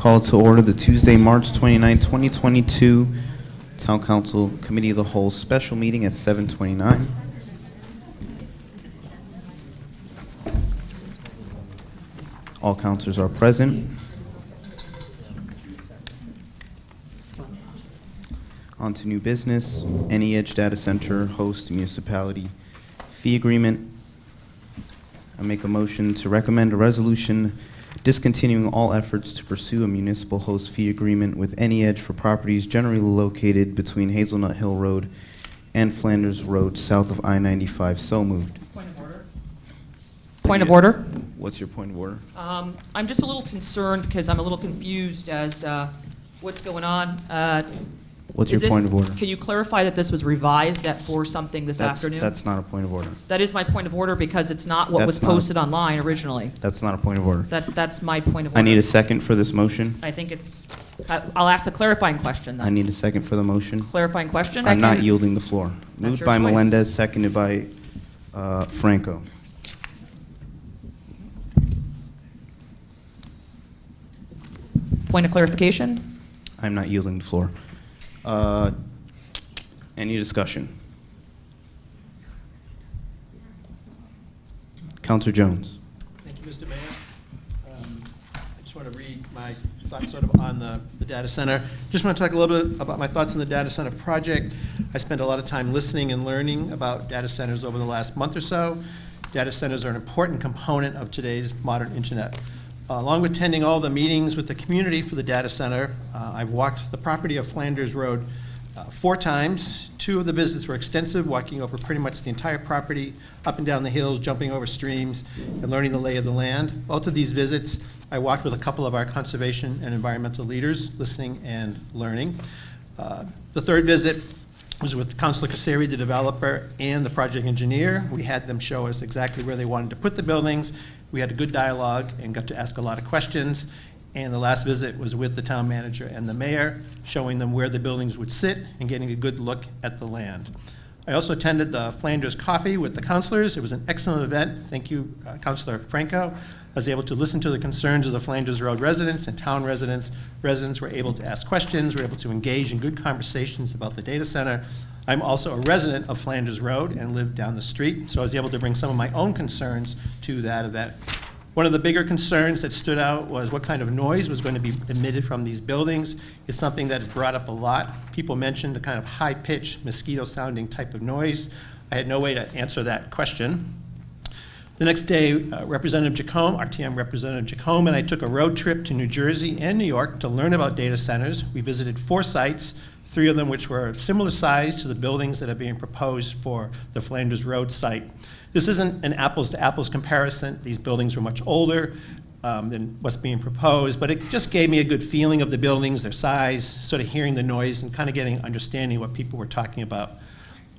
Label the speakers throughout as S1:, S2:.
S1: Call to order the Tuesday, March 29, 2022 Town Council Committee of the Whole special meeting at 7:29. All councilors are present. On to new business. Any Edge Data Center host municipality fee agreement. I make a motion to recommend a resolution discontinuing all efforts to pursue a municipal host fee agreement with Any Edge for properties generally located between Hazelnut Hill Road and Flanders Road south of I-95. So moved.
S2: Point of order. Point of order.
S1: What's your point of order?
S2: I'm just a little concerned because I'm a little confused as what's going on.
S1: What's your point of order?
S2: Can you clarify that this was revised at 4 something this afternoon?
S1: That's not a point of order.
S2: That is my point of order because it's not what was
S1: That's not a-
S2: posted online originally.
S1: That's not a point of order.
S2: That's my point of order.
S1: I need a second for this motion.
S2: I think it's. I'll ask a clarifying question then.
S1: I need a second for the motion.
S2: Clarifying question.
S1: I'm not yielding the floor.
S2: That's
S1: Moved
S2: your
S1: by
S2: choice.
S1: Melendez, seconded by Franco.
S2: Point of clarification.
S1: I'm not yielding the floor. Any discussion? Councilor Jones.
S3: Thank you, Mr. Mayor. I just want to read my thoughts sort of on the data center. Just want to talk a little bit about my thoughts on the data center project. I spent a lot of time listening and learning about data centers over the last month or so. Data centers are an important component of today's modern internet. Along with attending all the meetings with the community for the data center, I've walked the property of Flanders Road 4 times. 2 of the visits were extensive, walking over pretty much the entire property, up and down the hills, jumping over streams, and learning the lay of the land. Both of these visits, I walked with a couple of our conservation and environmental leaders, listening and learning. The 3rd visit was with Councilor Caseri, the developer, and the project engineer. We had them show us exactly where they wanted to put the buildings. We had a good dialogue and got to ask a lot of questions. And the last visit was with the town manager and the mayor, showing them where the buildings would sit and getting a good look at the land. I also attended the Flanders Coffee with the councilors. It was an excellent event. Thank you, Councilor Franco. I was able to listen to the concerns of the Flanders Road residents and town residents. Residents were able to ask questions, were able to engage in good conversations about the data center. I'm also a resident of Flanders Road and live down the street, so I was able to bring some of my own concerns to that event. One of the bigger concerns that stood out was what kind of noise was going to be emitted from these buildings. It's something that is brought up a lot. People mentioned a kind of high-pitched, mosquito-sounding type of noise. I had no way to answer that question. The next day, Representative Jacome, RTM Representative Jacome, and I took a road trip to New Jersey and New York to learn about data centers. We visited 4 sites, 3 of them which were similar size to the buildings that are being proposed for the Flanders Road site. This isn't an apples-to-apples comparison. These buildings were much older than what's being proposed, but it just gave me a good feeling of the buildings, their size, sort of hearing the noise and kind of getting understanding what people were talking about.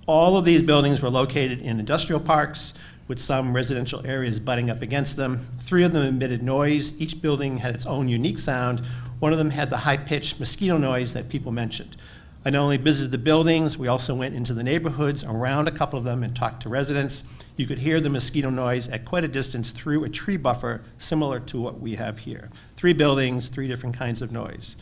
S3: All of these buildings were located in industrial parks with some residential areas butting up against them. 3 of them emitted noise. Each building had its own unique sound. One of them had the high-pitched mosquito noise that people mentioned. I not only visited the buildings, we also went into the neighborhoods around a couple of them and talked to residents. You could hear the mosquito noise at quite a distance through a tree buffer, similar to what we have here. 3 buildings, 3 different kinds of noise.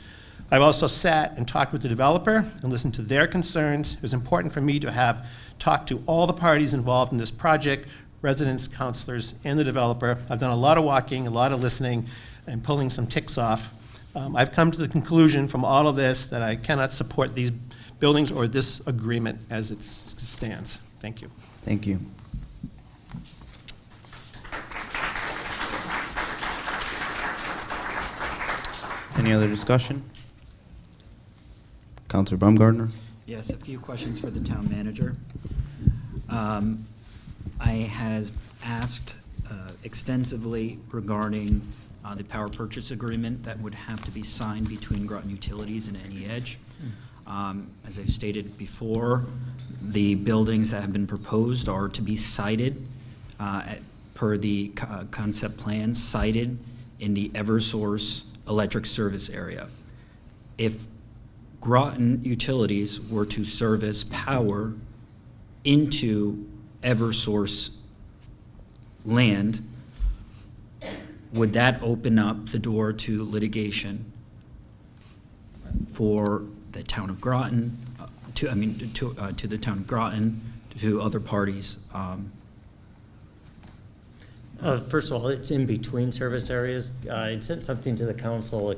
S3: I've also sat and talked with the developer and listened to their concerns. It was important for me to have talked to all the parties involved in this project, residents, councilors, and the developer. I've done a lot of walking, a lot of listening, and pulling some ticks off. I've come to the conclusion from all of this that I cannot support these buildings or this agreement as it stands. Thank you.
S1: Thank you. Any other discussion? Councilor Baumgartner.
S4: Yes, a few questions for the town manager. I have asked extensively regarding the power purchase agreement that would have to be signed between Groton Utilities and Any Edge. As I've stated before, the buildings that have been proposed are to be sited per the concept plan, sited in the Eversource electric service area. If Groton Utilities were to service power into Eversource land, would that open up the door to litigation for the town of Groton, to the town of Groton, to other parties.
S5: First of all, it's in between service areas. I sent something to the council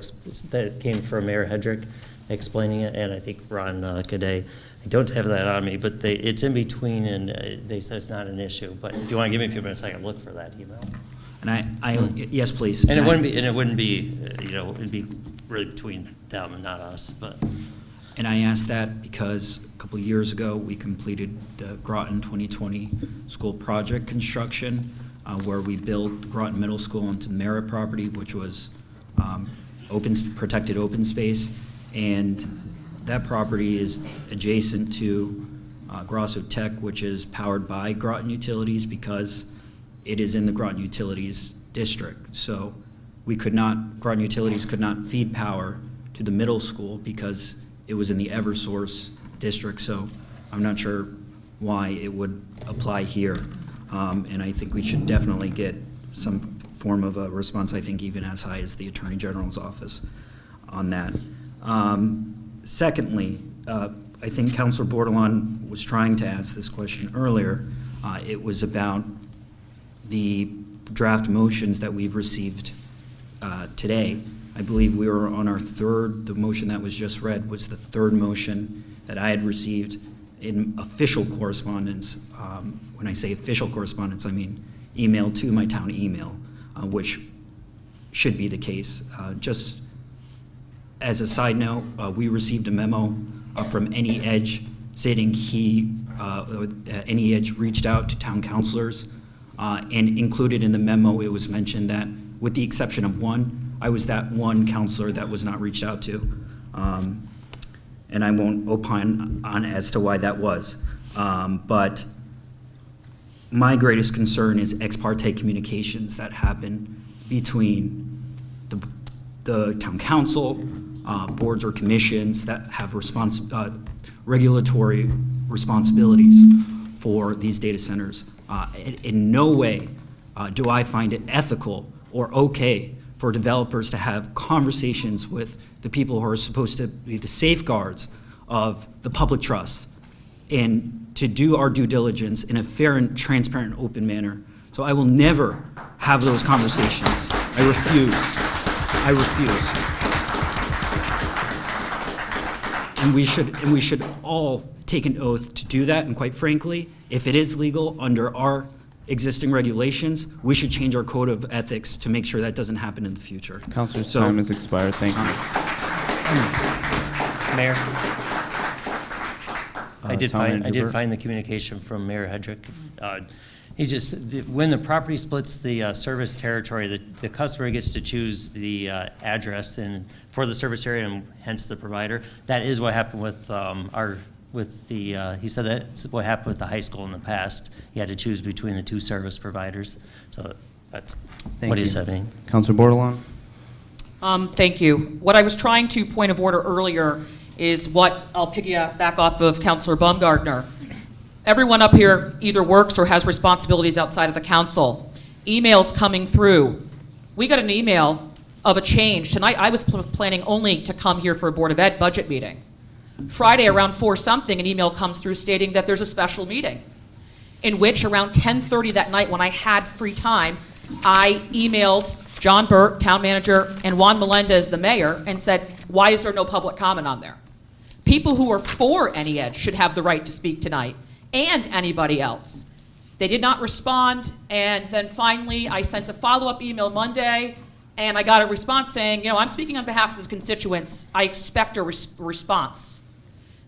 S5: that came from Mayor Hedrick explaining it, and I think Ron Cadet. I don't have that on me, but it's in between, and they said it's not an issue. But if you want to give me a few minutes, I can look for that email.
S4: And yes, please.
S5: And it wouldn't be, it'd be really between them and not us, but.
S4: And I asked that because a couple of years ago, we completed the Groton 2020 school project construction, where we built Groton Middle School onto Merit property, which was protected open space. And that property is adjacent to Grosso Tech, which is powered by Groton Utilities because it is in the Groton Utilities district. So Groton Utilities could not feed power to the middle school because it was in the Eversource district. So I'm not sure why it would apply here. And I think we should definitely get some form of a response, I think even as high as the Attorney General's office on that. Secondly, I think Councilor Bordelon was trying to ask this question earlier. It was about the draft motions that we've received today. I believe we were on the motion that was just read was the third motion that I had received in official correspondence. When I say official correspondence, I mean email to my town email, which should be the case. Just as a side note, we received a memo from Any Edge stating Any Edge reached out to town councilors, and included in the memo, it was mentioned that with the exception of one, I was that one counselor that was not reached out to. And I won't opine on as to why that was. But my greatest concern is ex parte communications that happen between the town council, boards or commissions that have regulatory responsibilities for these data centers. In no way do I find it ethical or okay for developers to have conversations with the people who are supposed to be the safeguards of the public trust and to do our due diligence in a fair and transparent and open manner. So I will never have those conversations. I refuse. And we should all take an oath to do that. And quite frankly, if it is legal under our existing regulations, we should change our code of ethics to make sure that doesn't happen in the future.
S1: Councilor's time has expired. Thank you.
S5: Mayor, I did
S1: Town Manager Burt.
S5: find the communication from Mayor Hedrick. When the property splits the service territory, the customer gets to choose the address for the service area and hence the provider. That is what happened with he said that's what happened with the high school in the past. He had to choose between the two service providers. So that's what he's saying.
S1: Councilor Bordelon?
S2: Thank you. What I was trying to point of order earlier is what I'll piggyback off of Councilor Baumgartner. Everyone up here either works or has responsibilities outside of the council. Emails coming through. We got an email of a change. Tonight I was planning only to come here for a Board of Ed budget meeting. Friday around 4-something, an email comes through stating that there's a special meeting, in which around 10:30 that night when I had free time, I emailed John Burt, town manager, and Juan Melendez, the mayor, and said, why is there no public comment on there? People who are for Any Edge should have the right to speak tonight, and anybody else. They did not respond, and then finally I sent a follow-up email Monday, and I got a response saying, I'm speaking on behalf of the constituents. I expect a response.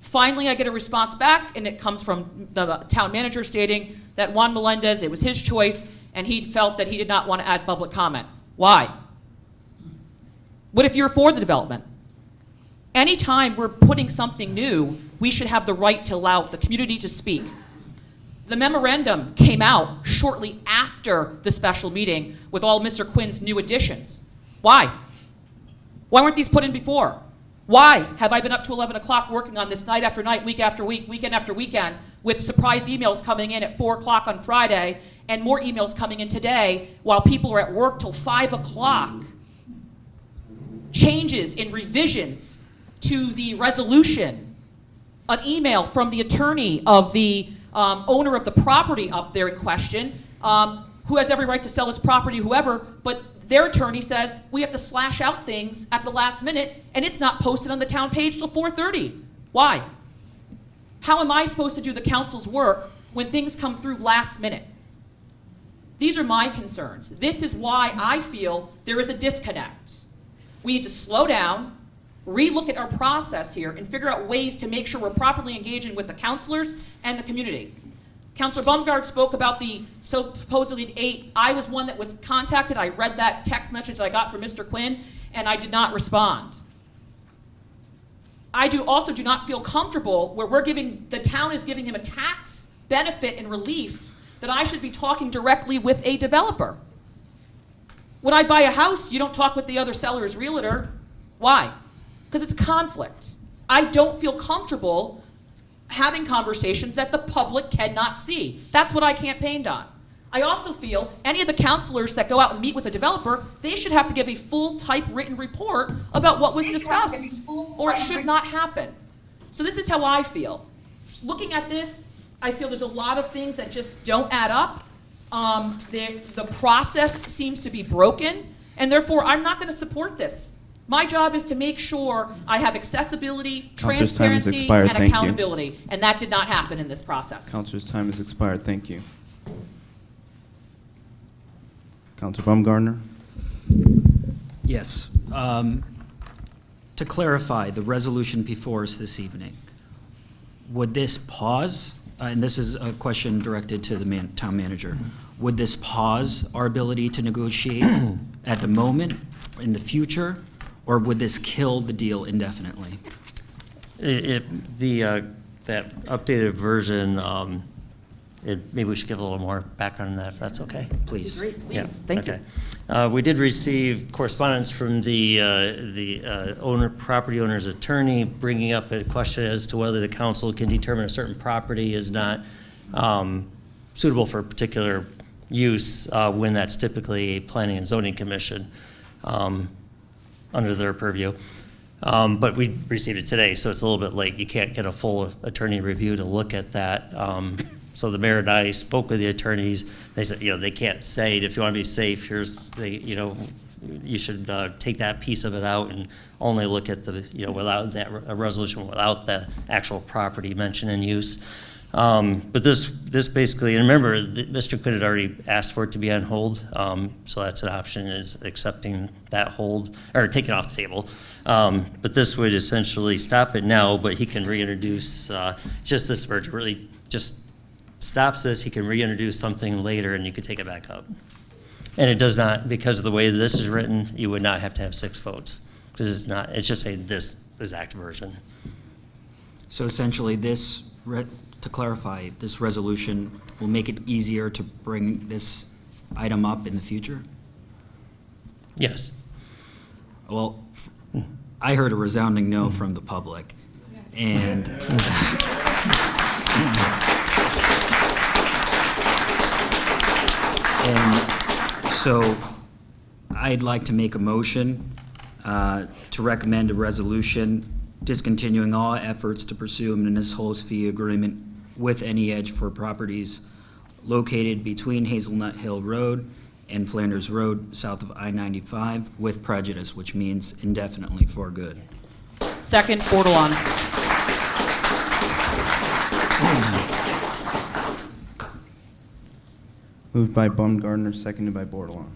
S2: Finally, I get a response back, and it comes from the town manager stating that Juan Melendez, it was his choice, and he felt that he did not want to add public comment. Why? What if you're for the development? Anytime we're putting something new, we should have the right to allow the community to speak. The memorandum came out shortly after the special meeting with all Mr. Quinn's new additions. Why? Why weren't these put in before? Why have I been up to 11 o'clock working on this night after night, week after week, weekend after weekend, with surprise emails coming in at 4 o'clock on Friday and more emails coming in today while people are at work till 5 o'clock? Changes in revisions to the resolution, an email from the attorney of the owner of the property up there in question, who has every right to sell his property, whoever, but their attorney says we have to slash out things at the last minute, and it's not posted on the town page till 4:30. Why? How am I supposed to do the council's work when things come through last minute? These are my concerns. This is why I feel there is a disconnect. We need to slow down, relook at our process here, and figure out ways to make sure we're properly engaging with the councilors and the community. Councilor Baumgart spoke about the supposedly 8. I was one that was contacted. I read that text message that I got from Mr. Quinn, and I did not respond. I also do not feel comfortable where the town is giving him a tax benefit and relief that I should be talking directly with a developer. When I buy a house, you don't talk with the other seller's realtor. Why? Because it's conflict. I don't feel comfortable having conversations that the public cannot see. That's what I campaigned on. I also feel any of the counselors that go out and meet with a developer, they should have to give a full typewritten report about what was discussed, or it should not happen. So this is how I feel. Looking at this, I feel there's a lot of things that just don't add up. The process seems to be broken, and therefore I'm not going to support this. My job is to make sure I have accessibility,
S1: Counselor's time has
S2: transparency,
S1: expired.
S2: and
S1: Thank you.
S2: accountability, and that did not happen in this process.
S1: Counselor's time has expired. Thank you. Counselor Baumgartner?
S4: Yes. To clarify, the resolution before us this evening, would this pause, and this is a question directed to the town manager, would this pause our ability to negotiate at the moment, in the future, or would this kill the deal indefinitely?
S5: That updated version, maybe we should give a little more background on that, if that's okay.
S4: Please.
S2: Great,
S5: Yeah,
S2: please, thank you.
S5: okay. We did receive correspondence from the property owner's attorney, bringing up a question as to whether the council can determine a certain property is not suitable for a particular use when that's typically a planning and zoning commission under their purview. But we received it today, so it's a little bit late. You can't get a full attorney review to look at that. So the mayor and I spoke with the attorneys. They said, they can't say, if you want to be safe, you should take that piece of it out and only look at without that, a resolution without the actual property mentioned in use. But this basically, and remember, Mr. Quinn had already asked for it to be on hold, so that's an option, is accepting that hold, or taking it off the table. But this would essentially stop it now, but he can reintroduce, just this version really just stops this. He can reintroduce something later and you could take it back up. And it does not, because of the way this is written, you would not have to have 6 votes, because it's just this exact version.
S4: So essentially, to clarify, this resolution will make it easier to bring this item up in the future?
S5: Yes.
S4: Well, I heard a resounding no from the public, and so I'd like to make a motion to recommend a resolution discontinuing all efforts to pursue a municipal host fee agreement with any edge for properties located between Hazelnut Hill Road and Flanders Road, south of I-95, with prejudice, which means indefinitely for good.
S2: Second, Bordelon.
S1: Moved by Baumgartner, seconded by Bordelon.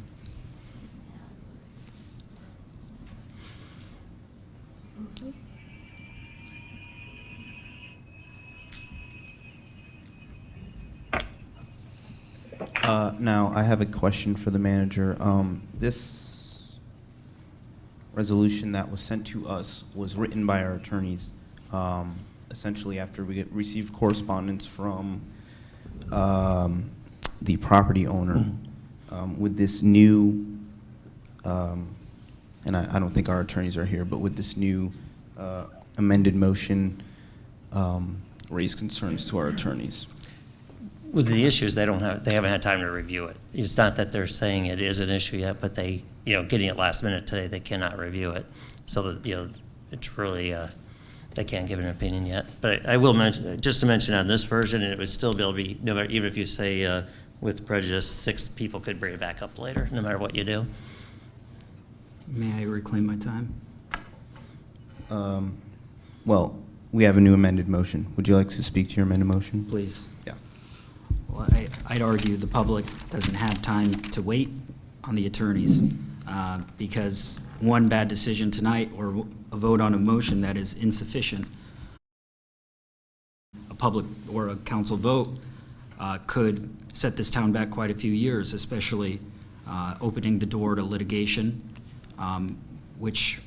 S1: Now, I have a question for the manager. This resolution that was sent to us was written by our attorneys, essentially after we received correspondence from the property owner with this new, and I don't think our attorneys are here, but with this new amended motion, raise concerns to our attorneys.
S5: With the issues, they haven't had time to review it. It's not that they're saying it is an issue yet, but they, getting it last minute today, they cannot review it. So that, it's really, I can't give an opinion yet. But I will mention, just to mention on this version, it would still be able to be, no matter, even if you say with prejudice, 6 people could bring it back up later, no matter what you do.
S4: May I reclaim my time?
S1: Well, we have a new amended motion. Would you like to speak to your amended motion?
S4: Please.
S1: Yeah.
S4: Well, I'd argue the public doesn't have time to wait on the attorneys because one bad decision tonight or a vote on a motion that is insufficient, a public or a council vote could set this town back quite a few years, especially opening the door to litigation, which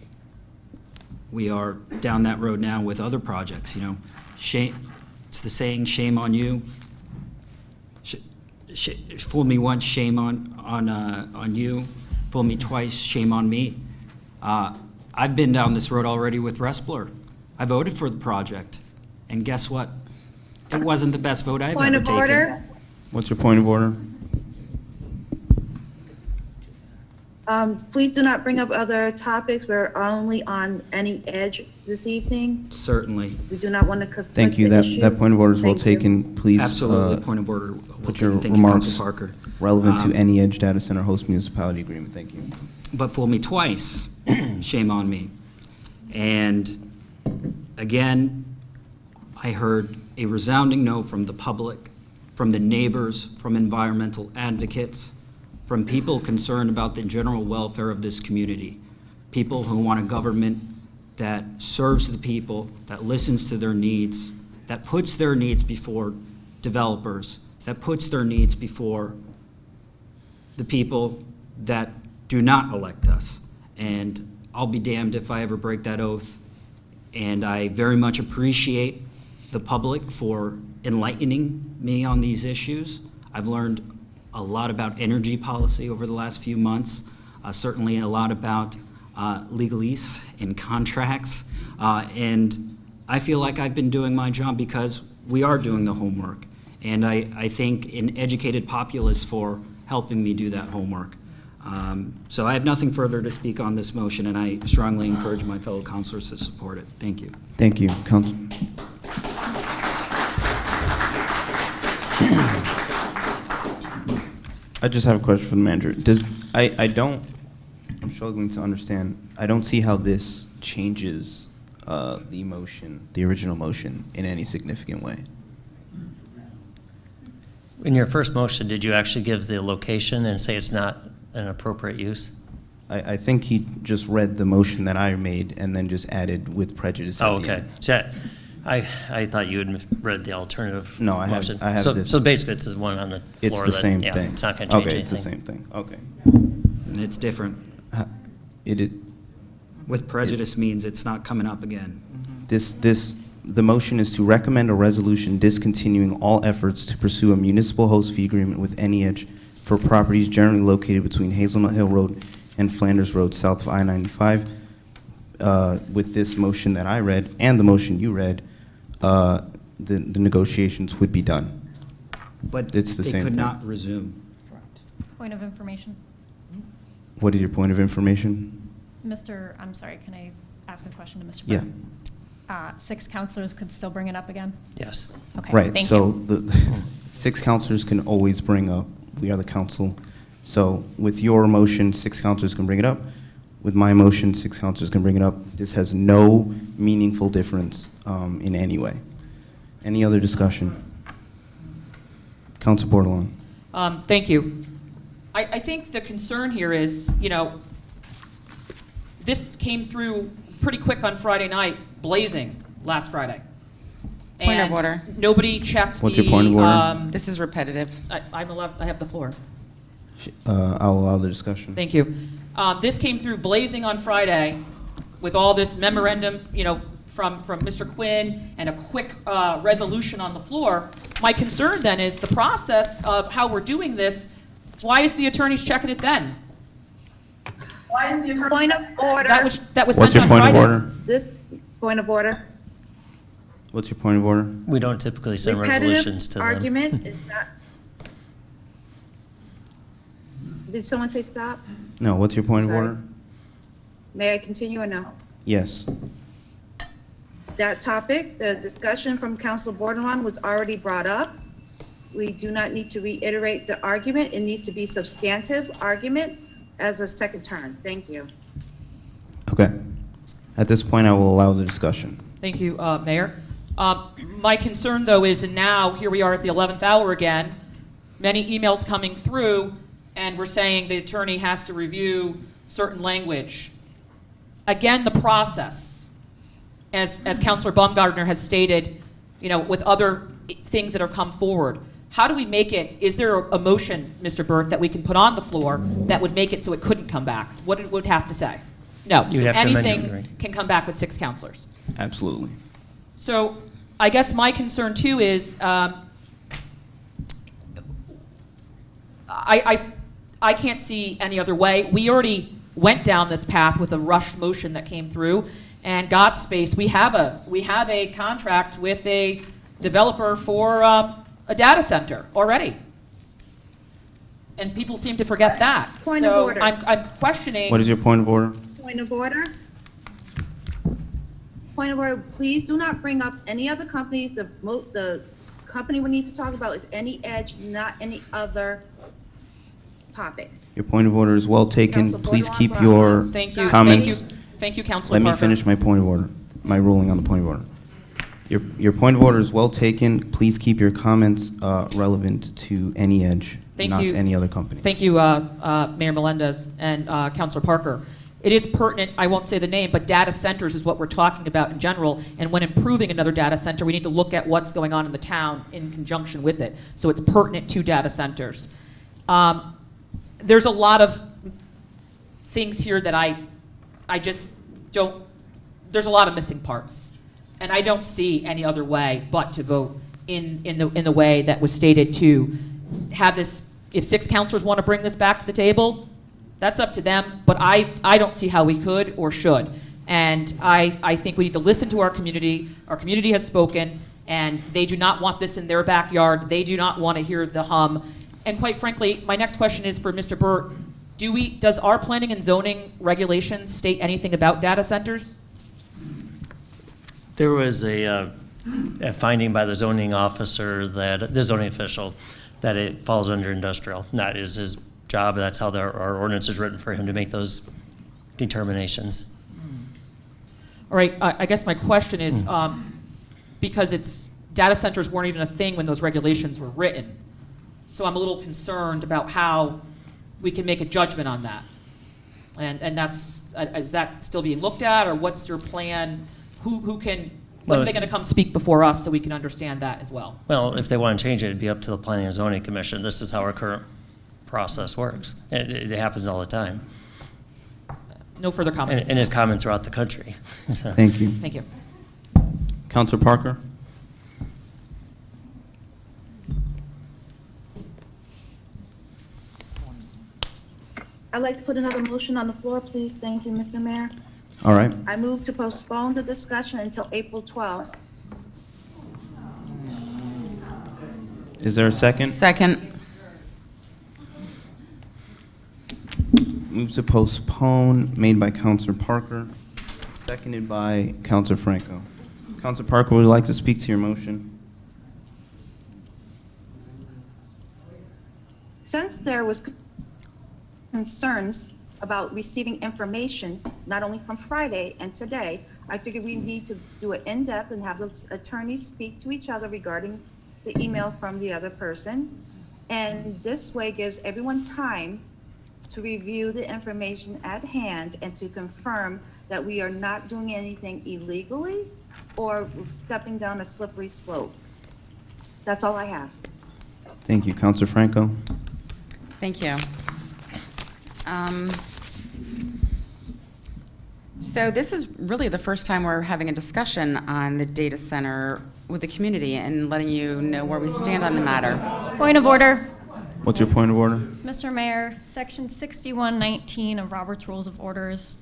S4: we are down that road now with other projects. You know, shame. It's the saying, "Shame on you." Fool me once, shame on you. Fool me twice, shame on me. I've been down this road already with Respler. I voted for the project, and guess what? It wasn't the best vote I've
S6: Point
S4: ever
S6: of
S4: taken.
S6: order.
S1: What's your point of order?
S6: Please do not bring up other topics. We're only on any edge this evening.
S4: Certainly,
S6: We do not want to conflict
S1: Thank you.
S6: the
S1: That,
S6: issue.
S1: that point of order is well
S6: Thank you.
S1: taken. Please.
S4: absolutely. Point of order. Well
S1: Put your
S4: taken. Thank you,
S1: remarks
S4: Council Parker.
S1: relevant to
S4: Um,
S1: any edge data center host municipality agreement. Thank you.
S4: But fool me twice, shame on me. And again, I heard a resounding no from the public, from the neighbors, from environmental advocates, from people concerned about the general welfare of this community, people who want a government that serves the people, that listens to their needs, that puts their needs before developers, that puts their needs before the people that do not elect us. And I'll be damned if I ever break that oath. And I very much appreciate the public for enlightening me on these issues. I've learned a lot about energy policy over the last few months, certainly a lot about legalese and contracts. And I feel like I've been doing my job because we are doing the homework. And I thank an educated populace for helping me do that homework. So I have nothing further to speak on this motion, and I strongly encourage my fellow councilors to support it. Thank you.
S1: Thank you, Council. I just have a question for the manager. I'm struggling to understand. I don't see how this changes the motion, the original motion, in any significant way.
S5: In your first motion, did you actually give the location and say it's not an appropriate use?
S1: I think he just read the motion that I made and then just added with prejudice at
S5: Oh,
S1: the
S5: okay.
S1: end.
S5: So I thought you had read the alternative
S1: No, I have-
S5: motion.
S1: I have
S5: So-
S1: this.
S5: So basically, it's the one on the floor.
S1: It's the
S5: that-
S1: same
S5: yeah,
S1: thing.
S5: It's not going to change
S1: Okay,
S5: anything.
S1: it's the same thing. Okay.
S4: And it's different.
S1: It,
S4: With prejudice means it's not coming up again.
S1: the motion is to recommend a resolution discontinuing all efforts to pursue a municipal host fee agreement with Any Edge for properties generally located between Hazelnut Hill Road and Flanders Road, south of I-95. With this motion that I read and the motion you read, the negotiations would be done.
S4: But
S1: It's the
S4: they
S1: same
S4: could
S1: thing.
S4: not resume.
S7: Point of information.
S1: What is your point of information?
S7: I'm sorry, can I ask a question to Mr.
S1: Yeah.
S7: Burke? 6 counselors could still bring it up again?
S5: Yes.
S7: Okay,
S1: Right,
S7: thank
S1: so
S7: you.
S1: the 6 counselors can always bring up, we are the council. So with your motion, 6 counselors can bring it up. With my motion, 6 counselors can bring it up. This has no meaningful difference in any way. Any other discussion? Council Bordelon.
S2: Thank you. I think the concern here is, this came through pretty quick on Friday night, blazing last Friday.
S8: Point of
S2: And
S8: order.
S2: nobody checked
S1: What's your point of order?
S8: This is repetitive.
S2: I'm allowed, I have the floor.
S1: I'll allow the discussion.
S2: Thank you. This came through blazing on Friday with all this memorandum, from Mr. Quinn and a quick resolution on the floor. My concern then is the process of how we're doing this. Why is the attorneys checking it then?
S6: Point of order.
S2: That was
S1: What's
S2: sent
S1: your
S2: on
S1: point of
S2: Friday.
S1: order?
S6: This, point of order.
S1: What's your point of order?
S5: We don't typically send
S6: Repetitive
S5: resolutions to them.
S6: argument is not. Did someone say stop?
S1: No, what's your point of
S6: Sorry.
S1: order?
S6: May I continue or no?
S1: Yes.
S6: that topic. The discussion from Councilor Bordelon was already brought up. We do not need to reiterate the argument. It needs to be substantive argument as a second turn. Thank you.
S1: Okay. At this point, I will allow the discussion.
S2: Thank you, Mayor. My concern, though, is, and now here we are at the 11th hour again, many emails coming through, and we're saying the attorney has to review certain language. Again, the process, as Councilor Baumgartner has stated, with other things that have come forward. How do we make it, is there a motion, Mr. Burt, that we can put on the floor that would make it so it couldn't come back? What it would have to say? No,
S5: You'd
S2: so
S5: have to amend it,
S2: anything
S5: right. can
S2: can come back with 6 councilors.
S1: Absolutely.
S2: So I guess my concern too is, I can't see any other way. We already went down this path with a rush motion that came through, and got space. We have a contract with a developer for a data center already, and people seem to forget that.
S6: Point of order.
S2: So I'm questioning.
S1: What is your point of order?
S6: Point of order. Point of order, please do not bring up any other companies. The company we need to talk about is Any Edge, not any other topic.
S1: Your point of order is well taken.
S6: Council
S1: Please
S6: Bordelon
S1: keep
S6: brought
S1: your
S6: up.
S2: Thank you.
S1: comments.
S2: Thank you, Councilor
S1: Let me
S2: Parker.
S1: finish my point of order, my ruling on the point of order. Your point of order is well taken. Please keep your comments relevant to Any Edge,
S2: Thank
S1: not
S2: you.
S1: to any other company.
S2: Thank you, Mayor Melendez and Councilor Parker. It is pertinent, I won't say the name, but data centers is what we're talking about in general. And when improving another data center, we need to look at what's going on in the town in conjunction with it. So it's pertinent to data centers. There's a lot of things here that I just don't, there's a lot of missing parts. And I don't see any other way but to vote in the way that was stated, to have this, if 6 councilors want to bring this back to the table, that's up to them, but I don't see how we could or should. And I think we need to listen to our community. Our community has spoken, and they do not want this in their backyard. They do not want to hear the hum. And quite frankly, my next question is for Mr. Burt. Does our planning and zoning regulations state anything about data centers?
S5: There was a finding by the zoning officer, that the zoning official, that it falls under industrial. That is his job. That's how our ordinance is written, for him to make those determinations.
S2: All right, I guess my question is, because data centers weren't even a thing when those regulations were written. So I'm a little concerned about how we can make a judgment on that. And is that still being looked at, or what's your plan? When are they going to come speak before us so we can understand that as well?
S5: Well, if they want to change it, it'd be up to the Planning and Zoning Commission. This is how our current process works. It happens all the time.
S2: No further comments.
S5: And it's common throughout the country. So.
S1: Thank you.
S2: Thank you.
S1: Councilor Parker?
S6: I'd like to put another motion on the floor, please. Thank you, Mr. Mayor.
S1: All right.
S6: I move to postpone the discussion until April 12th.
S1: Is there a second?
S8: Second.
S1: Move to postpone, made by Councilor Parker, seconded by Councilor Franco. Councilor Parker, would you like to speak to your motion?
S6: Since there was concerns about receiving information, not only from Friday and today, I figured we need to do it in-depth and have the attorneys speak to each other regarding the email from the other person. And this way gives everyone time to review the information at hand and to confirm that we are not doing anything illegally or stepping down a slippery slope. That's all I have.
S1: Thank you. Councilor Franco?
S8: Thank you. So this is really the first time we're having a discussion on the data center with the community and letting you know where we stand on the matter.
S7: Point of order.
S1: What's your point of order?
S7: Mr. Mayor, Section 6119 of Robert's Rules of Orders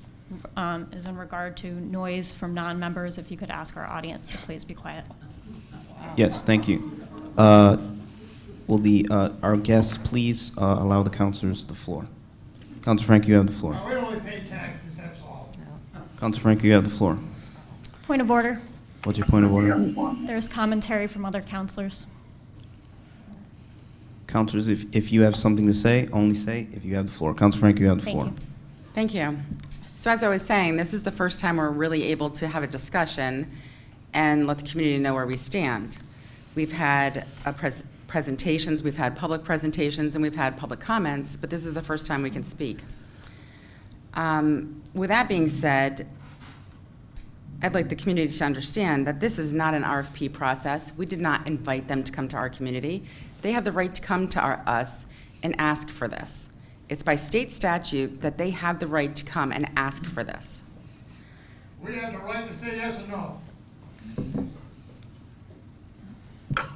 S7: is in regard to noise from non-members. If you could ask our audience to please be quiet.
S1: Yes, thank you. Will our guests please allow the councilors the floor? Councilor Franco, you have the floor.
S9: We only pay taxes, that's all.
S1: Councilor Franco, you have the floor.
S7: Point of order.
S1: What's your point of order?
S7: There's commentary from other counselors.
S1: Councilors, if you have something to say, only say if you have the floor. Councilor Frank, you have the
S7: Thank
S1: floor.
S7: you.
S8: Thank you. So as I was saying, this is the first time we're really able to have a discussion and let the community know where we stand. We've had presentations, we've had public presentations, and we've had public comments, but this is the first time we can speak. With that being said, I'd like the community to understand that this is not an RFP process. We did not invite them to come to our community. They have the right to come to us and ask for this. It's by state statute that they have the right to come and ask for this.
S9: We have the right to say yes or no.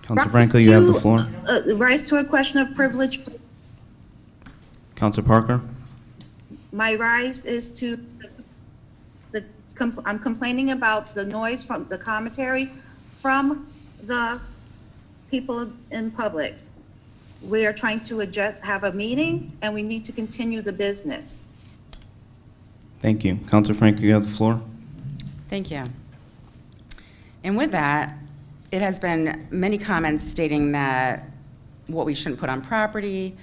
S1: Councilor Franco, you have the floor.
S6: Rise to a question of privilege.
S1: Councilor Parker?
S6: My rise is to I'm complaining about the noise from the commentary from the people in public. We are trying to have a meeting, and we need to continue the business.
S1: Thank you. Councilor Franco, you have the floor.
S8: Thank you. And with that, it has been many comments stating that what we shouldn't put on property,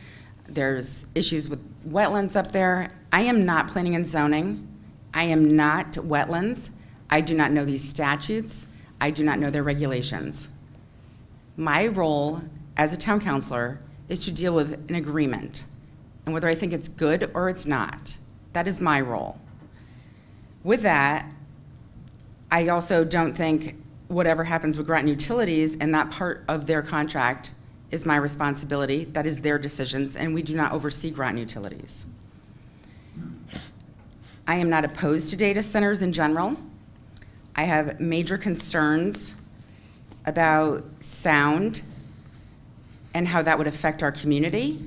S8: there's issues with wetlands up there. I am not planning and zoning. I am not wetlands. I do not know these statutes. I do not know their regulations. My role as a town councilor is to deal with an agreement, and whether I think it's good or it's not. That is my role. With that, I also don't think whatever happens with Groton Utilities and that part of their contract is my responsibility. That is their decisions, and we do not oversee Groton Utilities. I am not opposed to data centers in general. I have major concerns about sound and how that would affect our community.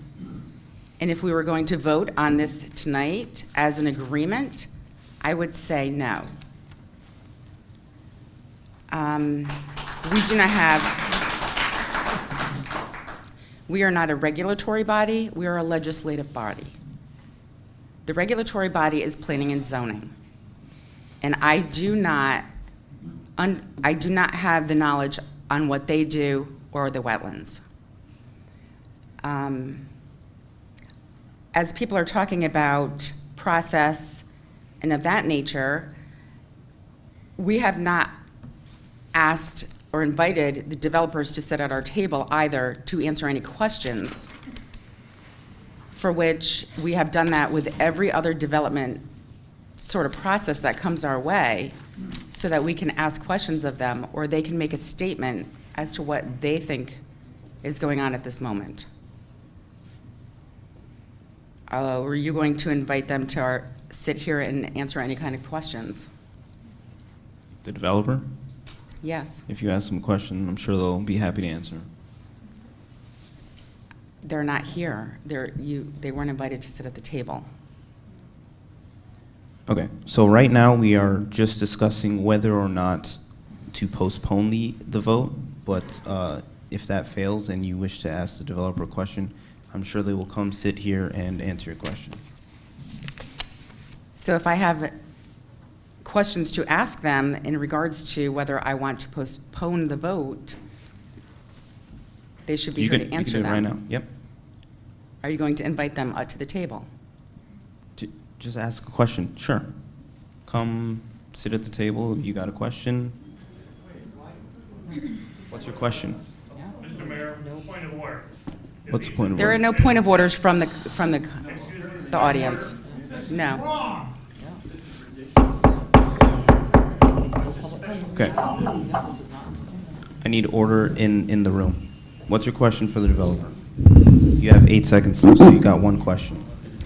S8: And if we were going to vote on this tonight as an agreement, I would say no. We are not a regulatory body, we are a legislative body. The regulatory body is planning and zoning. And I do not have the knowledge on what they do or the wetlands. As people are talking about process and of that nature, we have not asked or invited the developers to sit at our table either to answer any questions, for which we have done that with every other development sort of process that comes our way, so that we can ask questions of them or they can make a statement as to what they think is going on at this moment. Were you going to invite them to sit here and answer any kind of questions?
S1: The developer?
S8: Yes.
S1: If you ask them a question, I'm sure they'll be happy to answer.
S8: They're not here. They weren't invited to sit at the table.
S1: Okay, so right now we are just discussing whether or not to postpone the vote, but if that fails and you wish to ask the developer a question, I'm sure they will come sit here and answer your question.
S8: So if I have questions to ask them in regards to whether I want to postpone the vote, they should be here to answer
S1: You can do it right
S8: them.
S1: now, yep.
S8: Are you going to invite them up to the table?
S1: Just ask a question, sure. Come sit at the table if you got a question. What's your question?
S9: Mr. Mayor, point of order.
S1: What's the point of
S8: There are
S1: order?
S8: no point of orders from the audience. No.
S9: Wrong.
S1: Okay. I need order in the room. What's your question for the developer? You have 8 seconds left, so you got one question.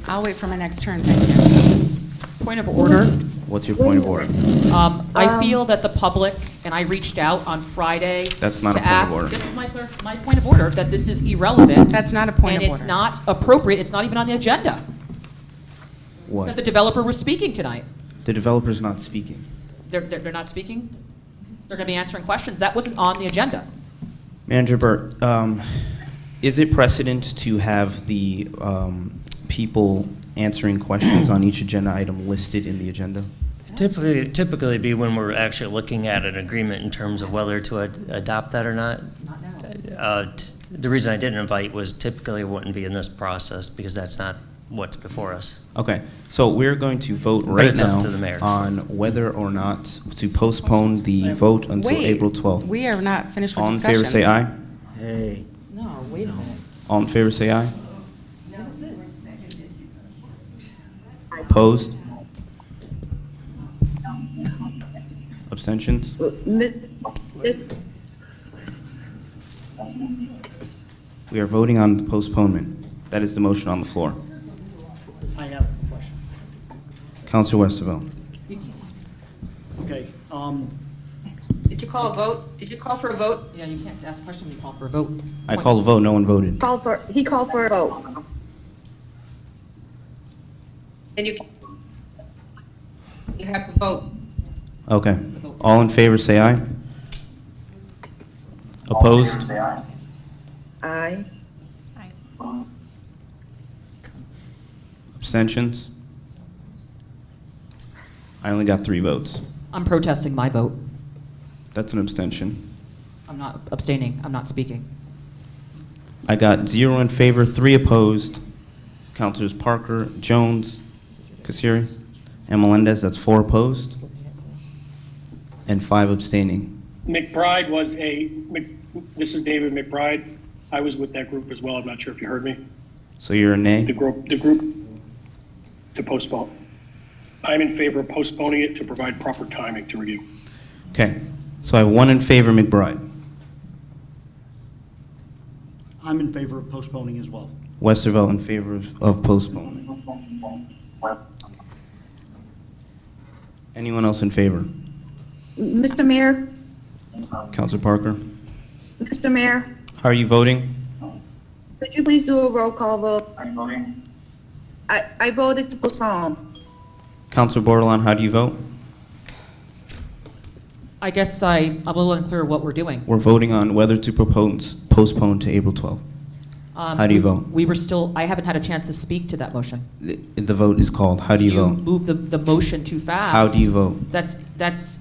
S8: I'll wait for my next turn, thank you.
S2: Point of order.
S1: What's your point of order?
S2: I feel that the public, and I reached out on Friday
S1: That's not
S2: to
S1: a point of
S2: ask.
S1: order.
S2: This is my point of order, that this is irrelevant.
S8: That's not a point of
S2: And it's
S8: order.
S2: not appropriate, it's not even on the agenda, that the
S1: What?
S2: developer was speaking tonight.
S1: The developer's not speaking.
S2: They're not speaking? They're going to be answering questions. That wasn't on the agenda.
S1: Manager Burt, is it precedent to have the people answering questions on each agenda item listed in the agenda?
S5: Typically be when we're actually looking at an agreement in terms of whether to adopt that or not. The reason I didn't invite was typically it wouldn't be in this process because that's not what's before us.
S1: Okay, so we're going to vote right
S5: it's up
S1: now
S5: to the mayor.
S1: on whether or not to postpone the vote until
S8: Wait,
S1: April 12th.
S8: We are not finished with
S1: All in
S8: discussions.
S1: favor, say aye.
S4: Hey.
S8: No, wait a minute.
S1: All in favor, say aye. Opposed? Abstentions? We are voting on the postponement. That is the motion on the floor.
S10: I have a question.
S1: Counselor Westervelt.
S10: Okay,
S11: Did you call a vote? Did you call for a vote?
S2: Yeah, you can't ask a question when you call for a vote.
S1: I call the vote, no one voted.
S6: He called for a vote.
S11: Then you have to vote.
S1: Okay. All in favor, say aye. Opposed?
S6: Aye.
S1: Abstentions? I only got 3 votes.
S2: I'm protesting my vote.
S1: That's an abstention.
S2: I'm not abstaining. I'm not speaking.
S1: I got 0 in favor, 3 opposed. Councilors Parker, Jones, Kasiri, and Melendez, that's 4 opposed, and 5 abstaining.
S9: McBride was this is David McBride. I was with that group as well. I'm not sure if you heard me.
S1: So you're a nay?
S9: The group to postpone. I'm in favor of postponing it to provide proper timing to review.
S1: Okay, so I have 1 in favor, McBride.
S10: I'm in favor of postponing as well.
S1: Westervelt in favor of postponement. Anyone else in favor?
S6: Mr. Mayor,
S1: Councilor Parker?
S6: Mr. Mayor,
S1: How are you voting?
S6: could you please do a roll call vote? I voted to postpone.
S1: Councilor Bordelon, how do you vote?
S2: I guess I'm a little unclear what we're doing.
S1: We're voting on whether to postpone to April 12th. How do you vote?
S2: I haven't had a chance to speak to that motion.
S1: The vote is called. How do you vote?
S2: moved the motion too fast.
S1: How do you vote?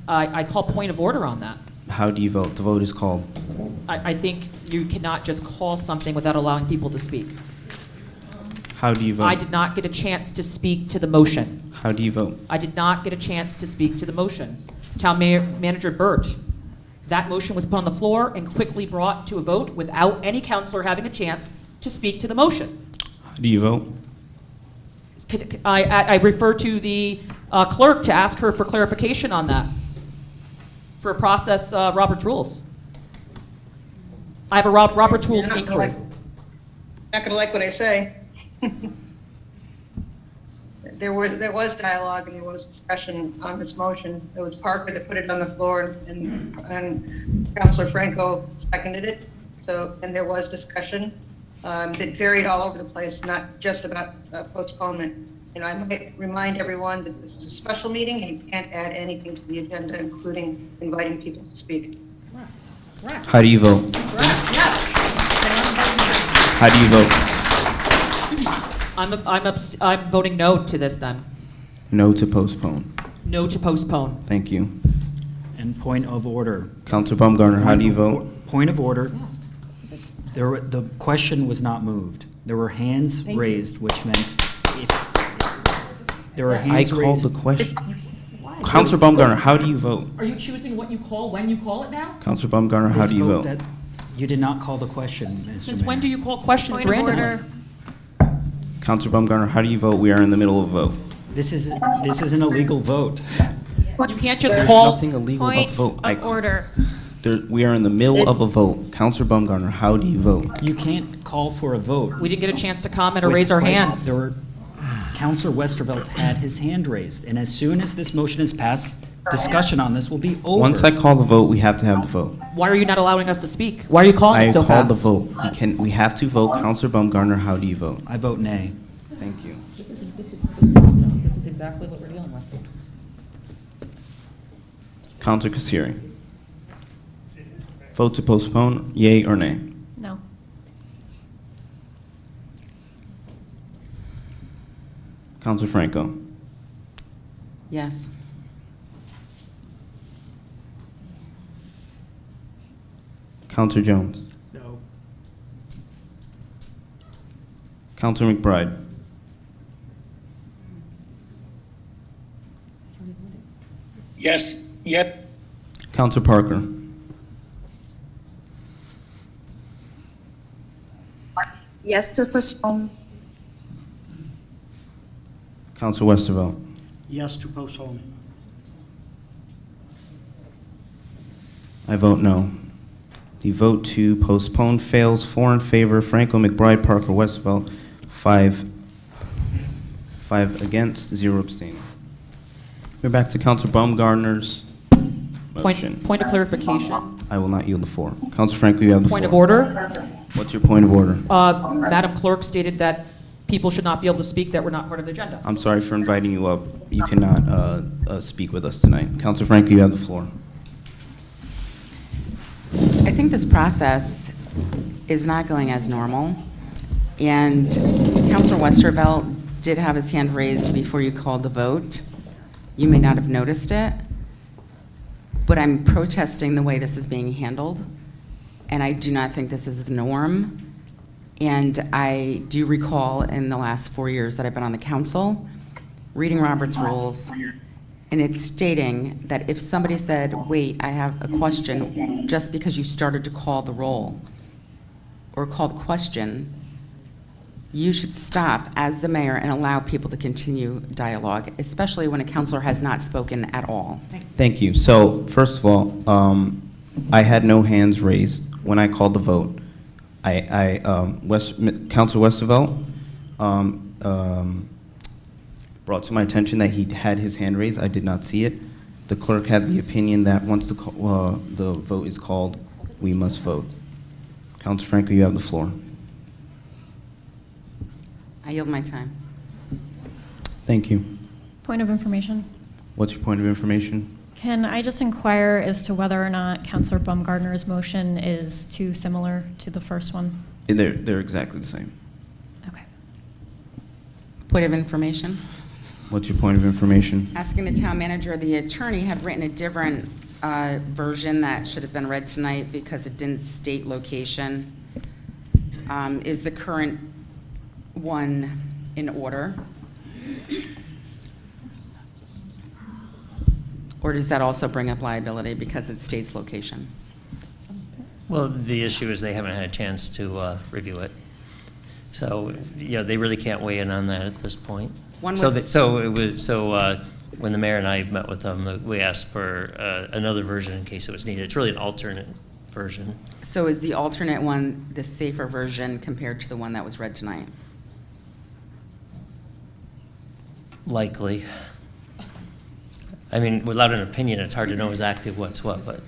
S2: I call point of order on that.
S1: How do you vote? The vote is called.
S2: I think you cannot just call something without allowing people to speak.
S1: How do you vote?
S2: I did not get a chance to speak to the motion.
S1: How do you vote?
S2: I did not get a chance to speak to the motion. Manager Burt, that motion was put on the floor and quickly brought to a vote without any counselor having a chance to speak to the motion.
S1: How do you vote?
S2: I refer to the clerk to ask her for clarification on that, for a process Robert's rules. I have a Robert's rules
S11: You're not
S2: inquiry.
S11: Not gonna like what I say. There was dialogue and there was discussion on this motion. It was Parker that put it on the floor and Councilor Franco seconded it. So, and there was discussion that varied all over the place, not just about postponement. And I might remind everyone that this is a special meeting and you can't add anything to the agenda, including inviting people to speak.
S1: How do you vote? How do you vote?
S2: I'm voting no to this then.
S1: No to postpone.
S2: No to postpone.
S1: Thank you.
S4: And point of order.
S1: Councilor Baumgartner, how do you vote?
S4: Point of order. The question was not moved. There were hands raised, which meant there were
S1: I
S4: hands
S1: called
S4: raised.
S1: the question. Councilor Baumgartner, how do you vote?
S2: Are you choosing what you call when you call it now?
S1: Councilor Baumgartner, how do you vote?
S4: You did not call the question, Mr.
S2: Since when
S4: Mayor.
S2: do you call questions
S7: Point of
S2: randomly?
S7: order.
S1: Councilor Baumgartner, how do you vote? We are in the middle of a vote.
S4: This is an illegal vote.
S2: You can't just
S1: There's
S2: call.
S1: nothing illegal about
S7: Point
S1: the vote.
S7: of order.
S1: We are in the middle of a vote. Councilor Baumgartner, how do you vote?
S4: You can't call for a vote.
S2: We didn't get a chance to comment or
S4: with
S2: raise our
S4: questions.
S2: hands.
S4: Councilor Westervelt had his hand raised, and as soon as this motion is passed, discussion on this will be over.
S1: Once I call the vote, we have to have the vote.
S2: Why are you not allowing us to speak? Why are you calling
S1: I
S2: it so
S1: called
S2: fast?
S1: the vote. We have to vote. Councilor Baumgartner, how do you vote?
S4: I vote nay.
S1: Thank you.
S2: This is process. This is exactly what we're dealing with.
S1: Councilor Kasiri. Vote to postpone, yea or nay?
S7: No.
S1: Councilor Franco.
S8: Yes.
S1: Councilor Jones.
S3: No.
S1: Councilor McBride.
S9: Yes, yes,
S1: Councilor Parker.
S6: Yes to postpone.
S1: Councilor Westervelt.
S10: Yes to postpone.
S1: I vote no. The vote to postpone fails. 4 in favor, Franco, McBride, Parker, Westervelt. 5 against, 0 abstaining. We're back to Councilor Baumgartner's motion.
S2: Point of clarification.
S1: I will not yield the floor. Councilor Franco, you have the floor.
S2: Point of order.
S1: What's your point of order?
S2: Madam Clerk stated that people should not be able to speak that were not part of the agenda.
S1: I'm sorry for inviting you up. You cannot speak with us tonight. Councilor Franco, you have the floor.
S8: I think this process is not going as normal. And Councilor Westervelt did have his hand raised before you called the vote. You may not have noticed it, but I'm protesting the way this is being handled. And I do not think this is the norm. And I do recall in the last 4 years that I've been on the council, reading Robert's rules, and it's stating that if somebody said, wait, I have a question, just because you started to call the roll or call the question, you should stop as the mayor and allow people to continue dialogue, especially when a councilor has not spoken at all.
S1: Thank you. So, first of all, I had no hands raised when I called the vote. Councilor Westervelt brought to my attention that he had his hand raised. I did not see it. The clerk had the opinion that once the vote is called, we must vote. Councilor Franco, you have the floor.
S8: I yield my time.
S1: Thank you.
S7: Point of information.
S1: What's your point of information?
S7: Can I just inquire as to whether or not Councilor Baumgartner's motion is too similar to the first one?
S1: They're exactly the same.
S7: Okay.
S8: Point of information.
S1: What's your point of information?
S8: Asking the town manager, the attorney had written a different version that should have been read tonight because it didn't state location. Is the current one in order? Or does that also bring up liability because it states location?
S5: Well, the issue is they haven't had a chance to review it. So, they really can't weigh in on that at this point. When the mayor and I met with them, we asked for another version in case it was needed. It's really an alternate version.
S8: So is the alternate one the safer version compared to the one that was read tonight?
S5: Likely. I mean, without an opinion, it's hard to know exactly what's what, but.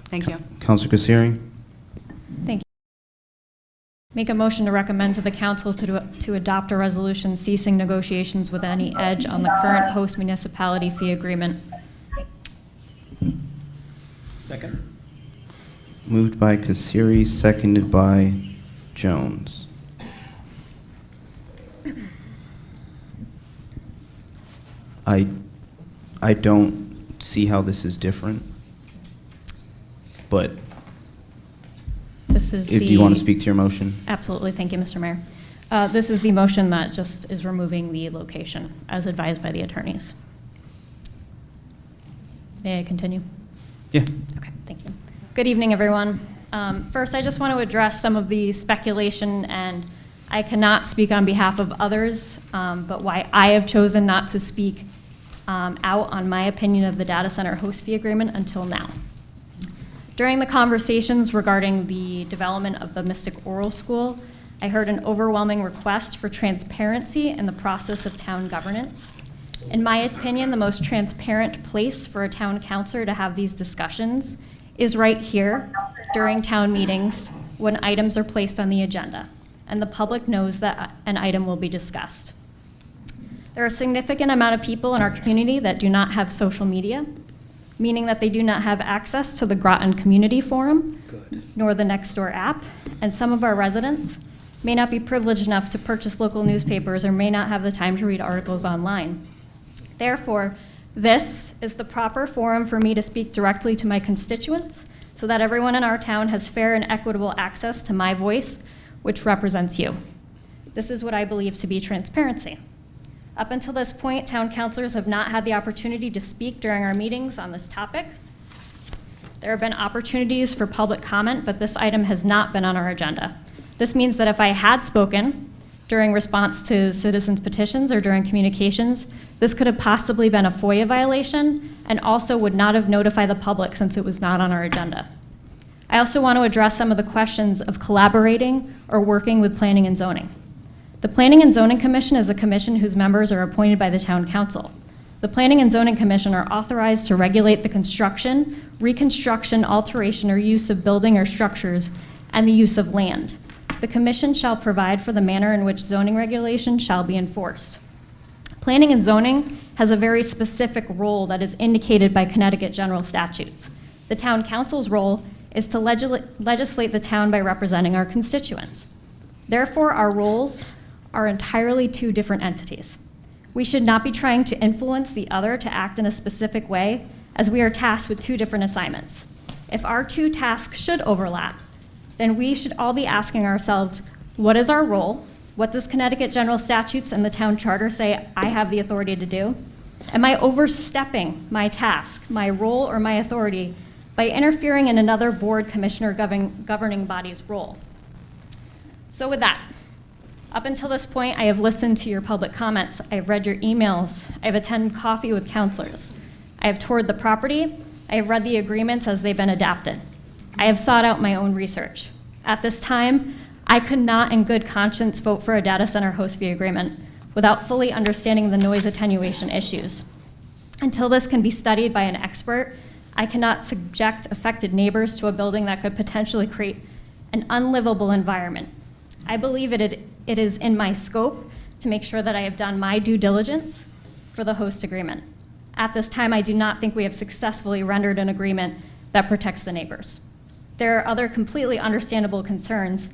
S8: Thank you.
S1: Councilor Kassiri?
S7: Thank you. Make a motion to recommend to the council to adopt a resolution ceasing negotiations with any edge on the current host municipality fee agreement.
S3: Second?
S1: Moved by Kassiri, seconded by Jones. I don't see how this is different, but
S7: This is
S1: if you want to speak to your motion.
S7: Absolutely, thank you, Mr. Mayor. This is the motion that just is removing the location, as advised by the attorneys. May I continue?
S1: Yeah.
S7: Okay, thank you. Good evening, everyone. First, I just want to address some of the speculation, and I cannot speak on behalf of others, but why I have chosen not to speak out on my opinion of the data center host fee agreement until now. During the conversations regarding the development of the Mystic Oral School, I heard an overwhelming request for transparency in the process of town governance. In my opinion, the most transparent place for a town councilor to have these discussions is right here during town meetings when items are placed on the agenda, and the public knows that an item will be discussed. There are a significant amount of people in our community that do not have social media, meaning that they do not have access to the Groton Community Forum, nor the Nextdoor app, and some of our residents may not be privileged enough to purchase local newspapers or may not have the time to read articles online. Therefore, This is the proper forum for me to speak directly to my constituents so that everyone in our town has fair and equitable access to my voice, which represents you. This is what I believe to be transparency. Up until this point, town councilors have not had the opportunity to speak during our meetings on this topic. There have been opportunities for public comment, but this item has not been on our agenda. This means that if I had spoken during response to citizens' petitions or during communications, this could have possibly been a FOIA violation and also would not have notified the public since it was not on our agenda. I also want to address some of the questions of collaborating or working with planning and zoning. The Planning and Zoning Commission is a commission whose members are appointed by the town council. The Planning and Zoning Commission are authorized to regulate the construction, reconstruction, alteration, or use of building or structures and the use of land. The commission shall provide for the manner in which zoning regulation shall be enforced. Planning and zoning has a very specific role that is indicated by Connecticut general statutes. The town council's role is to legislate the town by representing our constituents. Therefore, our roles are entirely two different entities. We should not be trying to influence the other to act in a specific way, as we are tasked with two different assignments. If our two tasks should overlap, then we should all be asking ourselves, what is our role? What does Connecticut general statutes and the town charter say I have the authority to do? Am I overstepping my task, my role, or my authority by interfering in another board, commissioner, governing body's role? So with that, up until this point, I have listened to your public comments. I have read your emails. I have attended coffee with counselors. I have toured the property. I have read the agreements as they've been adapted. I have sought out my own research. At this time, I could not in good conscience vote for a data center host fee agreement without fully understanding the noise attenuation issues. Until this can be studied by an expert, I cannot subject affected neighbors to a building that could potentially create an unlivable environment. I believe it is in my scope to make sure that I have done my due diligence for the host agreement. At this time, I do not think we have successfully rendered an agreement that protects the neighbors. There are other completely understandable concerns.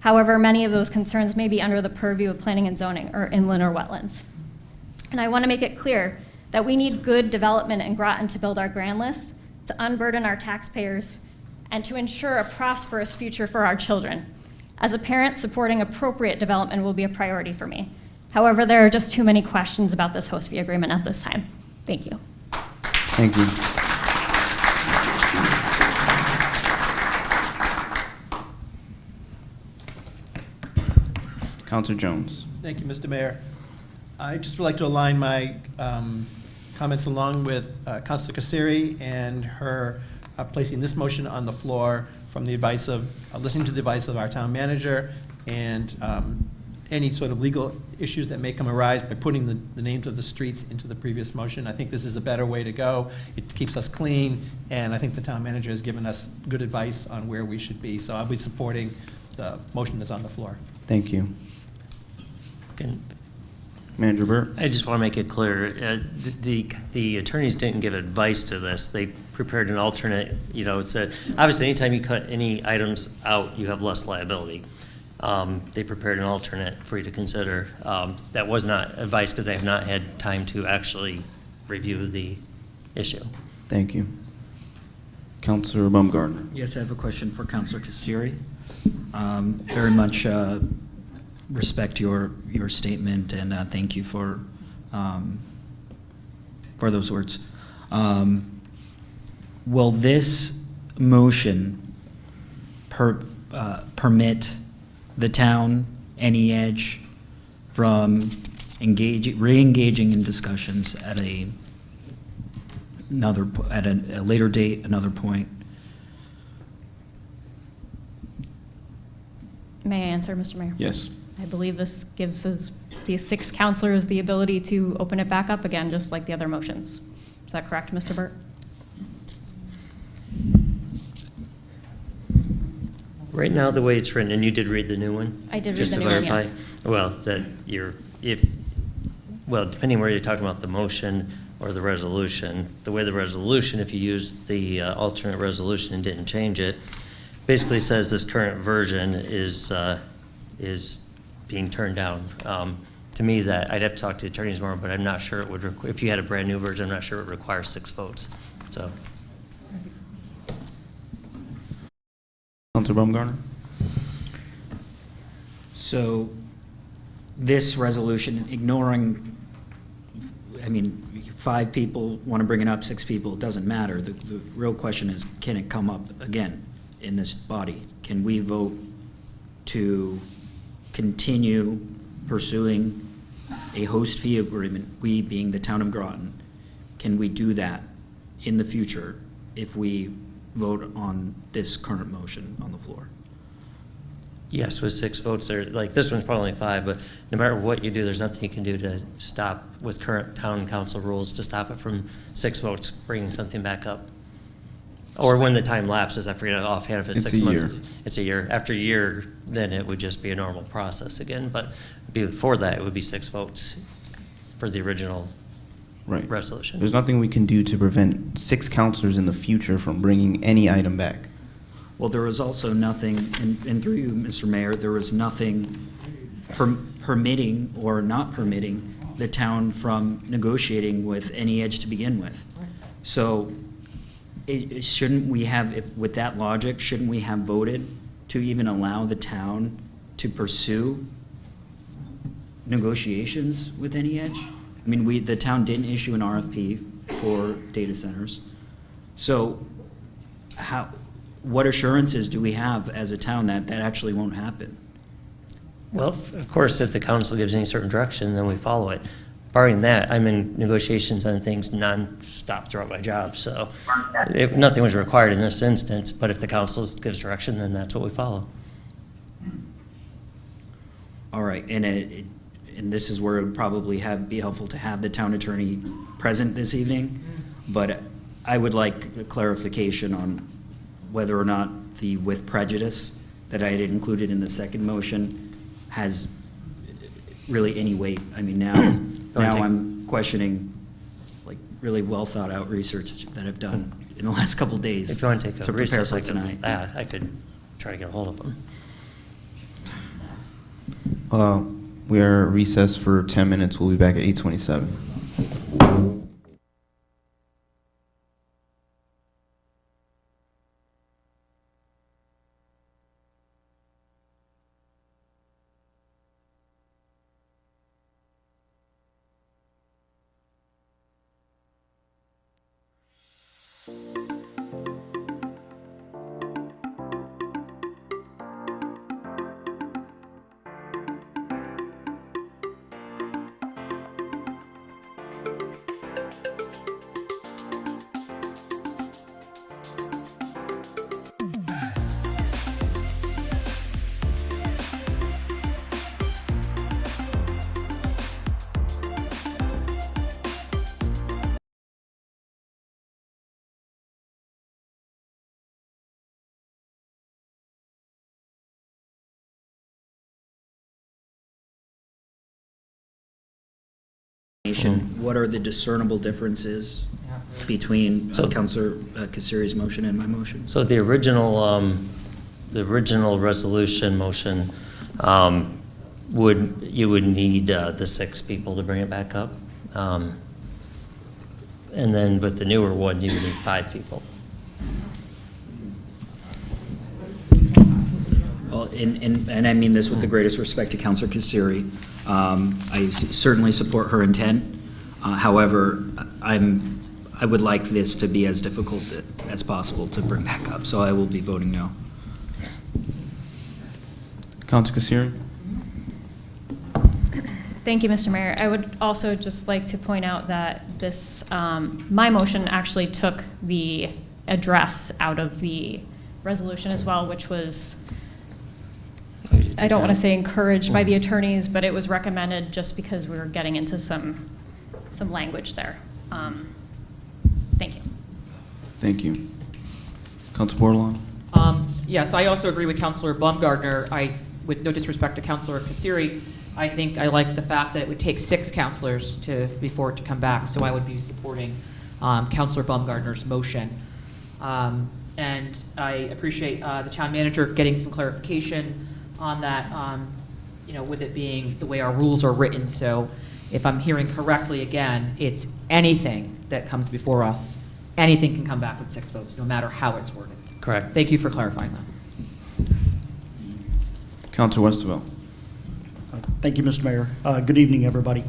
S7: However, many of those concerns may be under the purview of planning and zoning or inland or wetlands. And I want to make it clear that we need good development in Groton to build our grand list, to unburden our taxpayers, and to ensure a prosperous future for our children. As a parent, supporting appropriate development will be a priority for me. However, there are just too many questions about this host fee agreement at this time. Thank you.
S1: Thank you. Councilor Jones.
S3: Thank you, Mr. Mayor. I just would like to align my comments along with Councilor Kasiri and her placing this motion on the floor from the advice of, listening to the advice of our town manager and any sort of legal issues that may come arise by putting the names of the streets into the previous motion. I think this is a better way to go. It keeps us clean, and I think the town manager has given us good advice on where we should be. So I'll be supporting the motion that's on the floor.
S1: Thank you.
S5: Can-
S1: Manager Burt.
S5: I just want to make it clear, the attorneys didn't give advice to this. They prepared an alternate, it's obviously anytime you cut any items out, you have less liability. They prepared an alternate for you to consider. That was not advice because they have not had time to actually review the issue.
S1: Thank you. Councilor Baumgartner.
S4: Yes, I have a question for Councilor Kasiri. Very much respect your statement, and thank you for those words. Will this motion permit the town, Any Edge, from re-engaging in discussions at a later date, another point?
S7: May I answer, Mr. Mayor?
S1: Yes.
S7: I believe this gives us, these 6 counselors the ability to open it back up again, just like the other motions. Is that correct, Mr. Burt?
S5: Right now, the way it's written, and you did read the new one?
S7: I did read
S5: Just
S7: the
S5: to
S7: new one,
S5: verify?
S7: yes.
S5: Well, depending where you're talking about the motion or the resolution, the way the resolution, if you use the alternate resolution and didn't change it, basically says this current version is being turned down. to me, that I'd have to talk to the attorneys more, but I'm not sure it would, if you had a brand-new version, I'm not sure it would require 6 votes, so.
S1: Councilor Baumgartner?
S4: So this resolution, ignoring, I mean, 5 people want to bring it up, 6 people, it doesn't matter. The real question is, can it come up again in this body? Can we vote to continue pursuing a host fee agreement, we being the town of Groton? Can we do that in the future if we vote on this current motion on the floor?
S5: Yes, with 6 votes, there, like, this one's probably only 5, but no matter what you do, there's nothing you can do to stop, with current town council rules, to stop it from 6 votes bringing something back up. Or when the time lapses, I forget offhand if it's 6 months.
S1: It's a year.
S5: It's a year. After a year, then it would just be a normal process again, but before that, it would be 6 votes for the original
S1: Right.
S5: resolution.
S1: There's nothing we can do to prevent 6 counselors in the future from bringing any item back.
S4: Well, there was also nothing, and through you, Mr. Mayor, there was nothing permitting or not permitting the town from negotiating with any edge to begin with. So shouldn't we have, with that logic, shouldn't we have voted to even allow the town to pursue negotiations with any edge? I mean, the town didn't issue an RFP for data centers. So what assurances do we have as a town that that actually won't happen?
S5: Well, of course, if the council gives any certain direction, then we follow it. Barring that, I'm in negotiations on things non-stop throughout my job, so nothing was required in this instance, but if the council gives direction, then that's what we follow.
S4: All right, and this is where it would probably be helpful to have the town attorney present this evening, but I would like a clarification on whether or not the with prejudice that I had included in the second motion has really any weight. I mean, now I'm questioning, like, really well thought out research that I've done in the last couple of days.
S5: If you want to take a
S4: prepare
S5: recess
S4: for
S5: like
S4: tonight.
S5: that, I could try to get a hold of them.
S1: We are recessed for 10 minutes. We'll be back at 8:27.
S4: What are the discernible differences between Councilor Kasiri's motion and my motion?
S5: So the original resolution motion, you would need the 6 people to bring it back up. And then with the newer one, you would need 5 people.
S4: Well, and I mean this with the greatest respect to Councilor Kasiri. I certainly support her intent. However, I would like this to be as difficult as possible to bring back up, so I will be voting no.
S1: Councilor Kasiri?
S7: Thank you, Mr. Mayor. I would also just like to point out that this, my motion actually took the address out of the resolution as well, which was, I don't want to say encouraged by the attorneys, but it was recommended just because we were getting into some language there. Thank you.
S1: Thank you. Councilor Bordelon?
S2: Yes, I also agree with Councilor Baumgartner. With no disrespect to Councilor Kasiri, I think I like the fact that it would take 6 counselors before it to come back, so I would be supporting Councilor Baumgartner's motion. And I appreciate the town manager getting some clarification on that with it being the way our rules are written. So if I'm hearing correctly, again, it's anything that comes before us, anything can come back with 6 votes, no matter how it's worded.
S5: Correct.
S2: Thank you for clarifying that.
S1: Councilor Westervelt.
S10: Thank you, Mr. Mayor. Good evening, everybody.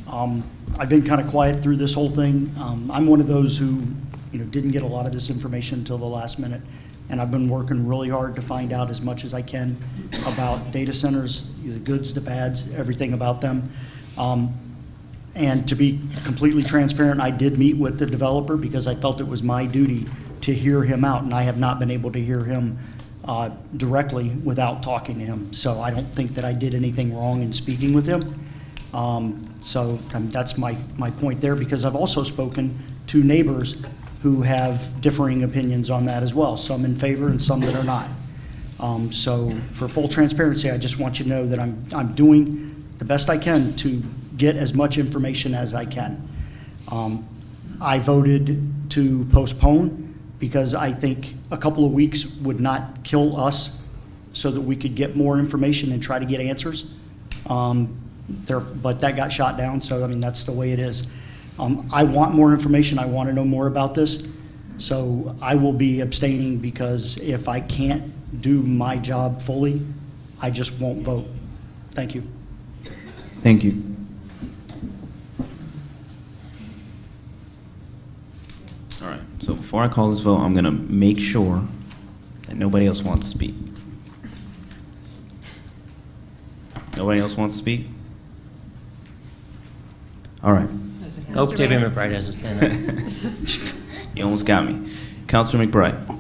S10: I've been kind of quiet through this whole thing. I'm one of those who, didn't get a lot of this information until the last minute, and I've been working really hard to find out as much as I can about data centers, the goods, the bads, everything about them. And to be completely transparent, I did meet with the developer because I felt it was my duty to hear him out, and I have not been able to hear him directly without talking to him. So I don't think that I did anything wrong in speaking with him. That's my point there, because I've also spoken to neighbors who have differing opinions on that as well, some in favor and some that are not. So for full transparency, I just want you to know that I'm doing the best I can to get as much information as I can. I voted to postpone because I think a couple of weeks would not kill us, so that we could get more information and try to get answers. But that got shot down, so that's the way it is. I want more information. I want to know more about this. So I will be abstaining, because if I can't do my job fully, I just won't vote. Thank you.
S1: Thank you. All right, so before I call this vote, I'm going to make sure that nobody else wants to speak. Nobody else wants to speak? All right.
S5: Oh, Deputy McBride has his hand up.
S1: You almost got me. Councilor McBride.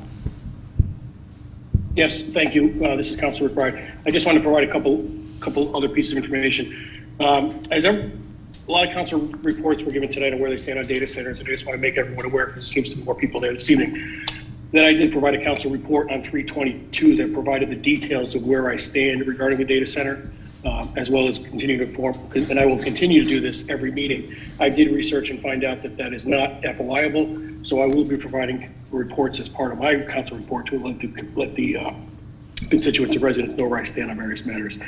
S9: Yes, thank you. This is Councilor McBride. I just want to provide a couple other pieces of information. A lot of council reports were given tonight on where they stand on data centers, and I just want to make everyone aware, because there seems to be more people there this evening, that I did provide a council report on 322 that provided the details of where I stand regarding the data center, as well as continue to inform, and I will continue to do this every meeting. I did research and find out that that is not FOIable, so I will be providing reports as part of my council report to let the constituents and residents know where I stand on various matters.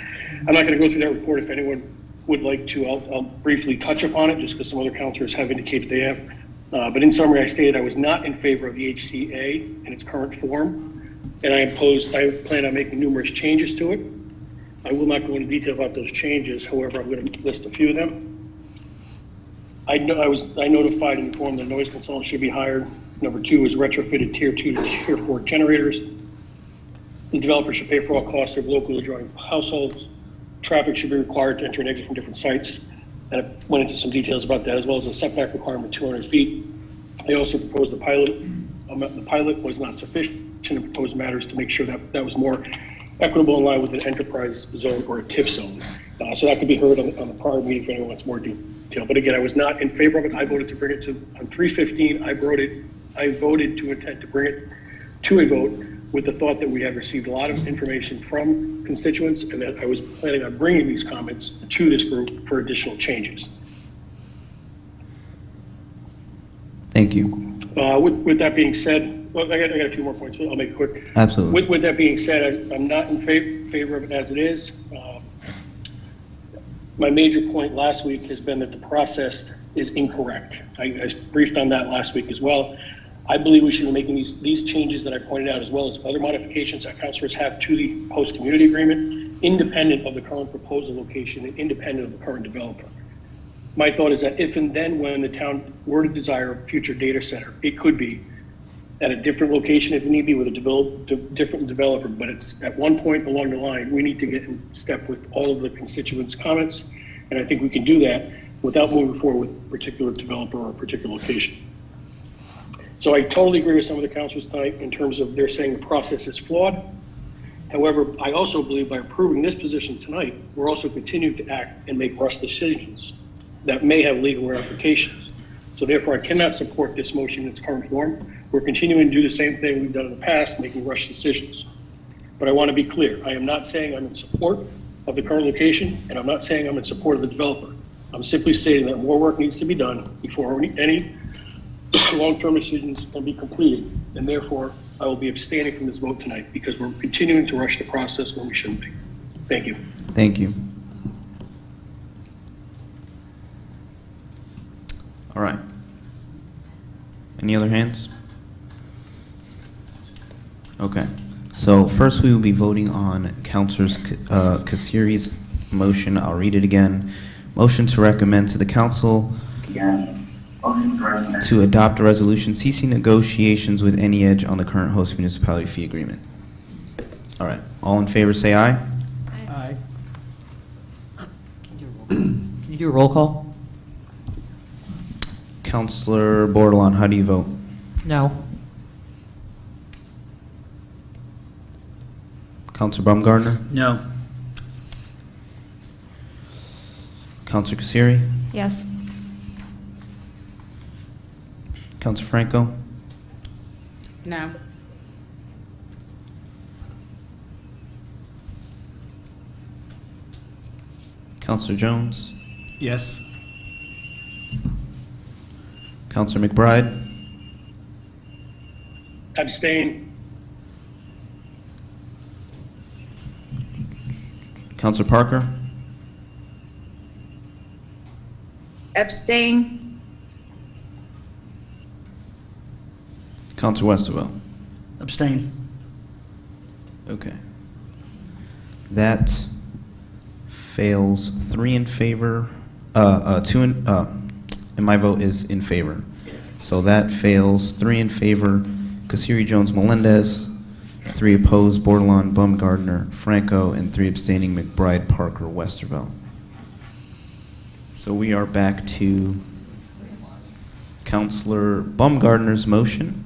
S9: I'm not going to go through that report. If anyone would like to, I'll briefly touch upon it, just because some other councilors have indicated they have. But in summary, I stated I was not in favor of the HCA in its current form, and I plan on making numerous changes to it. I will not go into detail about those changes. However, I'm going to list a few of them. I notified and informed that noise consultant should be hired. Number 2 is retrofitted tier 2 to tier 4 generators. The developer should pay for all costs of local adjoining households. Traffic should be required to enter and exit from different sites. And I went into some details about that, as well as a setback requirement of 200 feet. I also proposed the pilot. The pilot was not sufficient, and proposed matters to make sure that that was more equitable in line with an enterprise zone or a TIF zone. So that could be heard on the prior meeting if anyone wants more detail. But again, I was not in favor of it. I voted to bring it to, on 315, I voted to intend to bring it to a vote with the thought that we had received a lot of information from constituents, and that I was planning on bringing these comments to this group for additional changes.
S1: Thank you.
S9: With that being said, well, I got a few more points, but I'll make it quick.
S1: Absolutely.
S9: With that being said, I'm not in favor of it as it is. My major point last week has been that the process is incorrect. I briefed on that last week as well. I believe we should be making these changes that I pointed out, as well as other modifications that councilors have to the host community agreement, independent of the current proposal location and independent of the current developer. My thought is that if and then when the town were to desire a future data center, it could be at a different location if need be with a different developer, but it's at one point along the line, we need to get in step with all of the constituents' comments, and I think we can do that without moving forward with a particular developer or a particular location. So I totally agree with some of the councilors tonight in terms of they're saying the process is flawed. However, I also believe by approving this position tonight, we're also continuing to act and make rush decisions that may have legal ramifications. So therefore, I cannot support this motion in its current form. We're continuing to do the same thing we've done in the past, making rush decisions. But I want to be clear. I am not saying I'm in support of the current location, and I'm not saying I'm in support of the developer. I'm simply stating that more work needs to be done before any long-term decisions can be completed, and therefore I will be abstaining from this vote tonight because we're continuing to rush the process when we shouldn't be. Thank you.
S1: Thank you. All right. Any other hands? Okay. So first we will be voting on Councilor Kasiri's motion. I'll read it again. Motion to recommend to the council to adopt a resolution ceasing negotiations with any edge on the current host municipality fee agreement. All right. All in favor say aye.
S3: Aye.
S2: Can you do a roll call?
S1: Councilor Bordelon, how do you vote?
S2: No.
S1: Councilor Baumgartner?
S4: No.
S1: Councilor Kasiri?
S7: Yes.
S1: Councilor Franco?
S8: No.
S1: Councilor Jones?
S3: Yes.
S1: Councilor McBride?
S9: Abstain.
S1: Councilor Parker?
S6: Abstain.
S1: Councilor Westervelt?
S10: Abstain.
S1: Okay. That fails 3 in favor, 2 in, and my vote is in favor. So that fails 3 in favor, Kasiri, Jones, Melendez, 3 opposed, Bordelon, Baumgartner, Franco, and 3 abstaining, McBride, Parker, Westervelt. So we are back to Councilor Baumgartner's motion.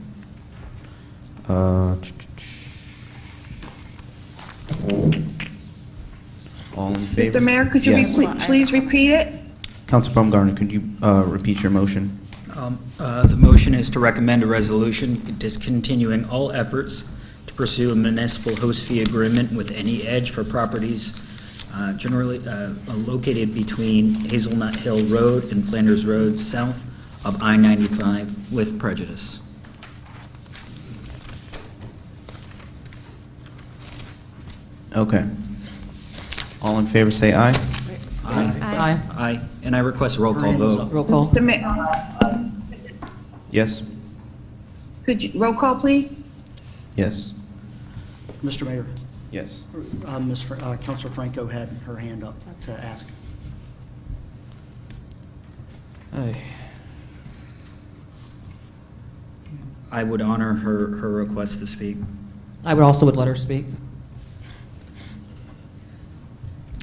S1: All in favor?
S6: Mr. Mayor, could you
S1: Yes.
S6: please repeat it?
S1: Councilor Baumgartner, could you repeat your motion?
S4: The motion is to recommend a resolution discontinuing all efforts to pursue a municipal host fee agreement with any edge for properties generally located between Hazelnut Hill Road and Flanders Road south of I-95 with prejudice.
S1: Okay. All in favor say aye.
S4: Aye.
S2: Aye.
S4: Aye. And I request a roll call
S10: Hand is
S4: vote.
S10: up.
S2: Roll call.
S6: Mr. Mayor,
S1: Yes?
S6: could you, roll call, please?
S1: Yes.
S10: Mr. Mayor,
S1: Yes.
S10: Councilor Franco had her hand up to ask.
S1: Aye.
S4: I would honor her request to speak.
S2: I would also would let her speak.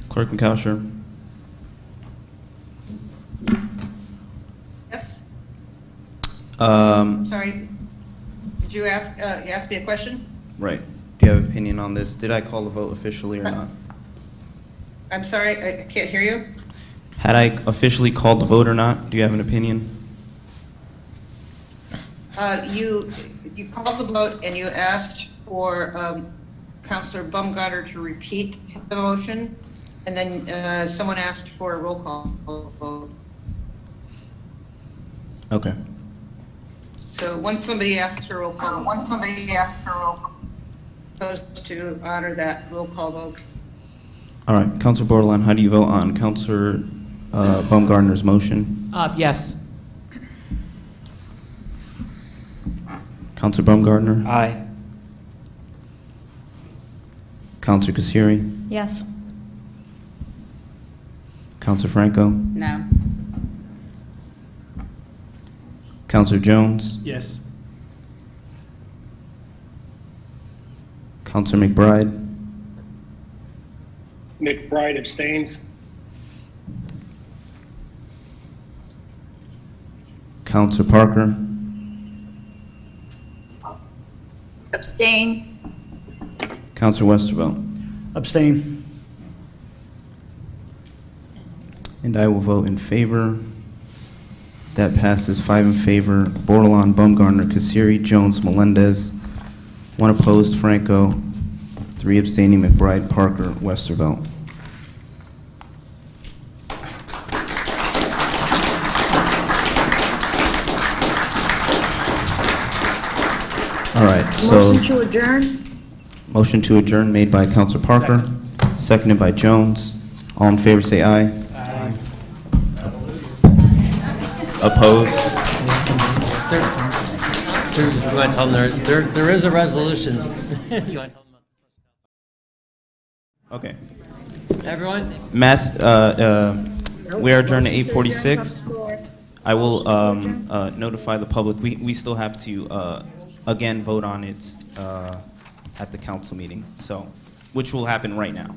S1: Clerk McCousher?
S11: Yes,
S1: Um,
S11: sorry. Did you ask, you asked me a question?
S1: right. Do you have an opinion on this? Did I call the vote officially or not?
S11: I'm sorry, I can't hear you.
S1: Had I officially called the vote or not? Do you have an opinion?
S11: You called the vote and you asked for Councilor Baumgartner to repeat the motion, and then someone asked for a roll call vote.
S1: Okay.
S11: So once somebody asks for a roll call, supposed to honor that roll call vote.
S1: All right. Councilor Bordelon, how do you vote on Councilor Baumgartner's motion?
S2: Yes.
S1: Councilor Baumgartner?
S4: Aye.
S1: Councilor Kasiri?
S7: Yes.
S1: Councilor Franco?
S8: No.
S1: Councilor Jones?
S3: Yes.
S1: Councilor McBride?
S9: McBride abstains.
S1: Councilor Parker?
S6: Abstain.
S1: Councilor Westervelt?
S10: Abstain.
S1: And I will vote in favor. That passes 5 in favor. Bordelon, Baumgartner, Kasiri, Jones, Melendez. 1 opposed, Franco. 3 abstaining, McBride, Parker, Westervelt. All right, so
S6: Motion to adjourn?
S1: motion to adjourn made by Councilor Parker, seconded by Jones. All in favor say aye.
S3: Aye.
S1: Opposed?
S5: You want to tell them there is a resolution. You want to tell them about this?
S1: Okay.
S5: Everyone?
S1: We are adjourned at 8:46. I will notify the public. We still have to, again, vote on it at the council meeting, so, which will happen right now,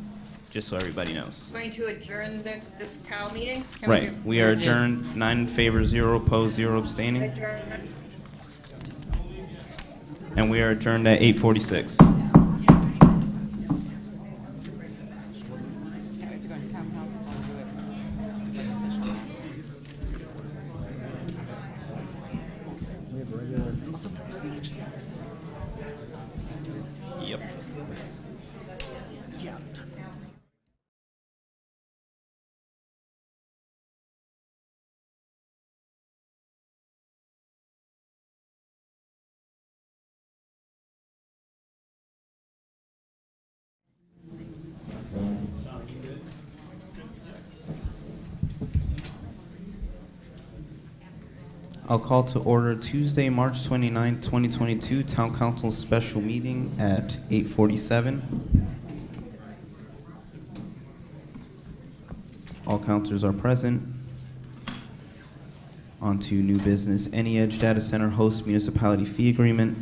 S1: just so everybody knows.
S11: Going to adjourn this cow meeting?
S1: Right. We are adjourned, 9 in favor, 0 opposed, 0 abstaining,
S11: Adjournment.
S1: and we are adjourned at 8:46. Yep. I'll call to order Tuesday, March 29, 2022, Town Council special meeting at 8:47. All councilors are present. On to new business. Any Edge Data Center host municipality fee agreement.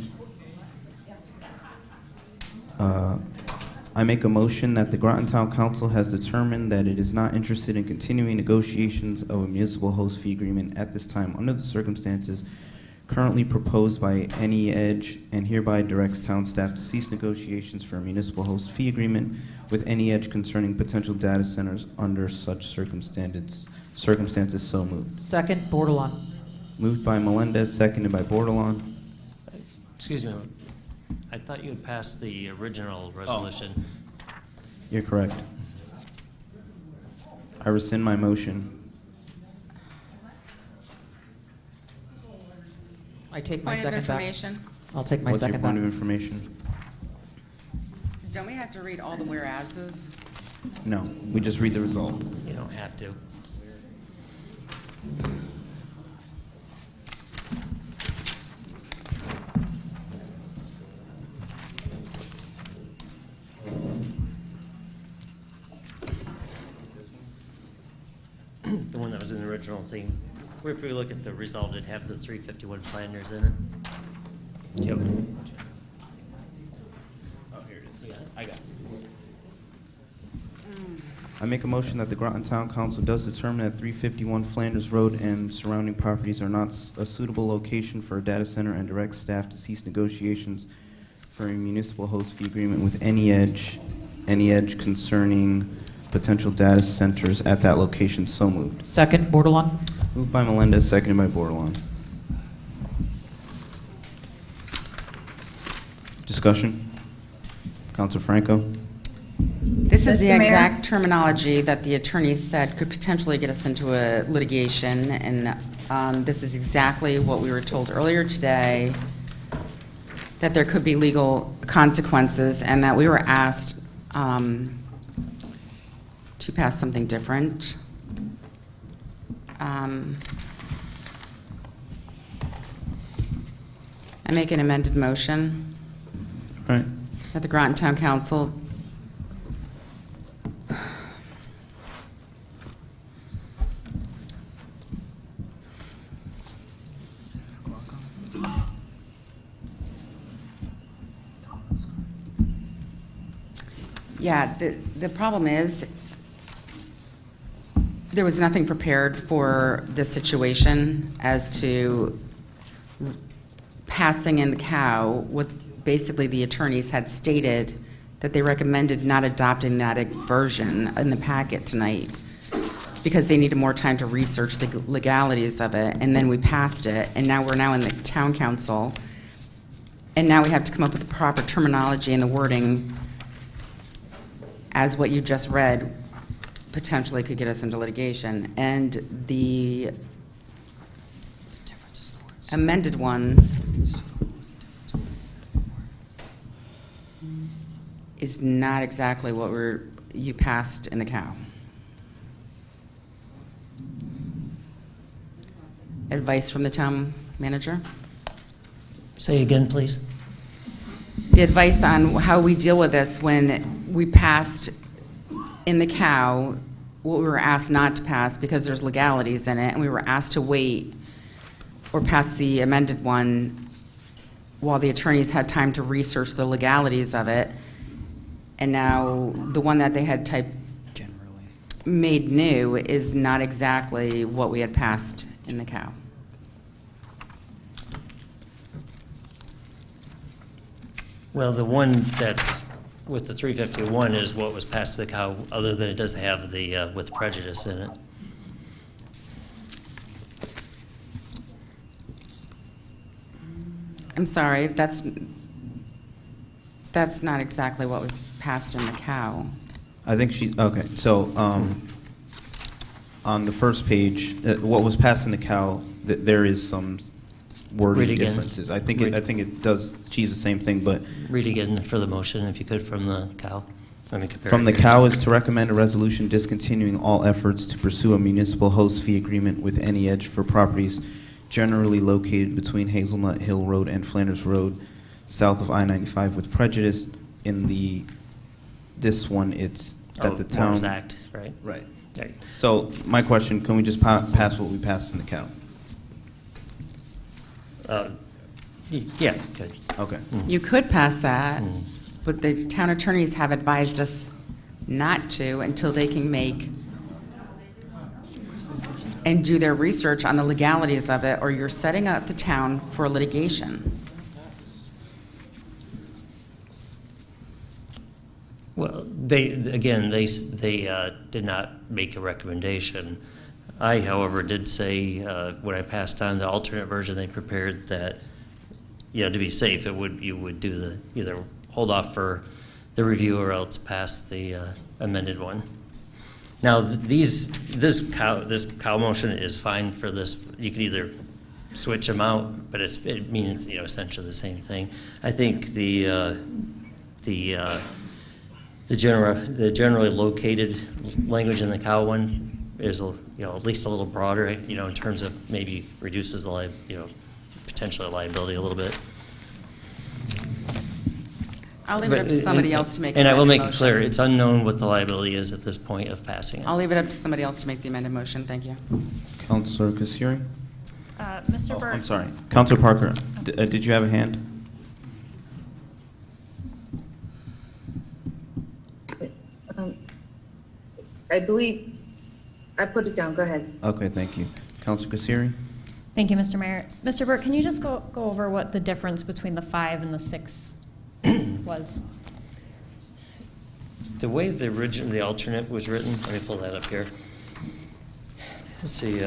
S1: I make a motion that the Groton Town Council has determined that it is not interested in continuing negotiations of a municipal host fee agreement at this time under the circumstances currently proposed by Any Edge, and hereby directs town staff to cease negotiations for a municipal host fee agreement with Any Edge concerning potential data centers under such circumstances so moved.
S2: Second, Bordelon.
S1: Moved by Melendez, seconded by Bordelon.
S5: Excuse me. I thought you had passed the original resolution.
S1: You're correct. I rescind my motion.
S2: I take my
S8: Point of
S2: second back.
S8: information,
S2: I'll take my
S1: What's your
S2: second
S1: point
S2: back.
S1: of information?
S8: don't we have to read all the whereases?
S1: No, we just read the result.
S5: You don't have to. The one that was in the original thing. If we look at the result, it'd have the 351 planners in it. Yep.
S1: Oh, here it is. I got it. I make a motion that the Groton Town Council does determine that 351 Flanders Road and surrounding properties are not a suitable location for a data center and directs staff to cease negotiations for a municipal host fee agreement with Any Edge concerning potential data centers at that location. So moved.
S2: Second, Bordelon.
S1: Moved by Melendez, seconded by Bordelon. Discussion? Councilor Franco?
S8: This is the
S11: Mr. Mayor?
S8: exact terminology that the attorney said could potentially get us into a litigation, and this is exactly what we were told earlier today, that there could be legal consequences, and that we were asked to pass something different. I make an amended motion
S1: All right.
S8: that the Groton Town Council the problem is, there was nothing prepared for this situation as to passing in the cow. What basically the attorneys had stated that they recommended not adopting that version in the packet tonight because they needed more time to research the legalities of it, and then we passed it, and now we're in the town council, and now we have to come up with the proper terminology and the wording as what you just read potentially could get us into litigation. And the amended one is not exactly what you passed in the cow. advice from the town manager.
S5: Say again, please.
S8: The advice on how we deal with this when we passed in the cow what we were asked not to pass because there's legalities in it, and we were asked to wait or pass the amended one while the attorneys had time to research the legalities of it. And now the one that they had made new is not exactly what we had passed in the cow.
S5: Well, the one that's with the 351 is what was passed to the cow, other than it does have the with prejudice in it.
S8: I'm sorry, that's not exactly what was passed in the cow.
S1: I think okay, so, on the first page, what was passed in the cow, there is some wording
S5: Read again.
S1: differences. I think it does achieve the same thing, but
S5: Read again for the motion, if you could, from the cow. Let me compare.
S1: from
S5: it
S1: the
S5: here.
S1: cow is to recommend a resolution discontinuing all efforts to pursue a municipal host fee agreement with Any Edge for properties generally located between Hazelnut Hill Road and Flanders Road, south of I-95 with prejudice. In this one, it's that the town.
S5: More exact, right?
S1: Right.
S5: Right.
S1: So my question, can we just pass what we passed in the cow?
S5: Yeah, good.
S1: Okay.
S8: You could pass that, but the town attorneys have advised us not to until they can make and do their research on the legalities of it, or you're setting up the town for litigation.
S5: Well, they did not make a recommendation. I, however, did say, when I passed on the alternate version they prepared, that, to be safe, you would do either hold off for the review or else pass the amended one. Now, this cow motion is fine for this. You could either switch them out, but it means, essentially the same thing. I think the generally located language in the cow one is, at least a little broader, in terms of maybe reduces the potentially liability a little bit.
S8: I'll leave it up to somebody else to make.
S5: And I will
S8: the
S5: make it
S8: motion.
S5: clear, it's unknown what the liability is at this point of passing it.
S8: I'll leave it up to somebody else to make the amended motion. Thank you.
S1: Councilor Kasiri?
S7: Mr. Burke.
S1: I'm sorry. Councilor Parker, did you have a hand?
S6: I believe, I put it down, go ahead.
S1: Okay, thank you. Councilor Kasiri?
S7: Thank you, Mr. Mayor. Mr. Burke, can you just go over what the difference between the 5 and the 6 was?
S5: The way the alternate was written, let me pull that up here. Let's see,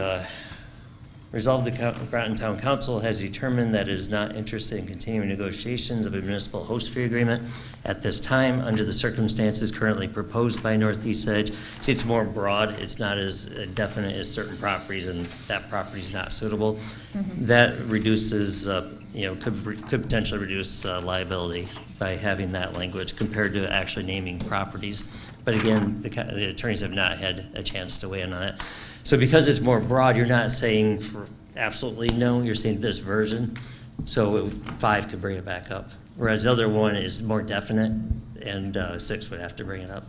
S5: resolve the Groton Town Council has determined that it is not interested in continuing negotiations of a municipal host fee agreement at this time under the circumstances currently proposed by Northeast Edge. See, it's more broad. It's not as definite as certain properties, and that property is not suitable. Mm-hmm. That reduces, could potentially reduce liability by having that language compared to actually naming properties. But again, the attorneys have not had a chance to weigh in on it. So because it's more broad, you're not saying for absolutely no, you're saying this version. So 5 could bring it back up. Whereas the other one is more definite, and 6 would have to bring it up.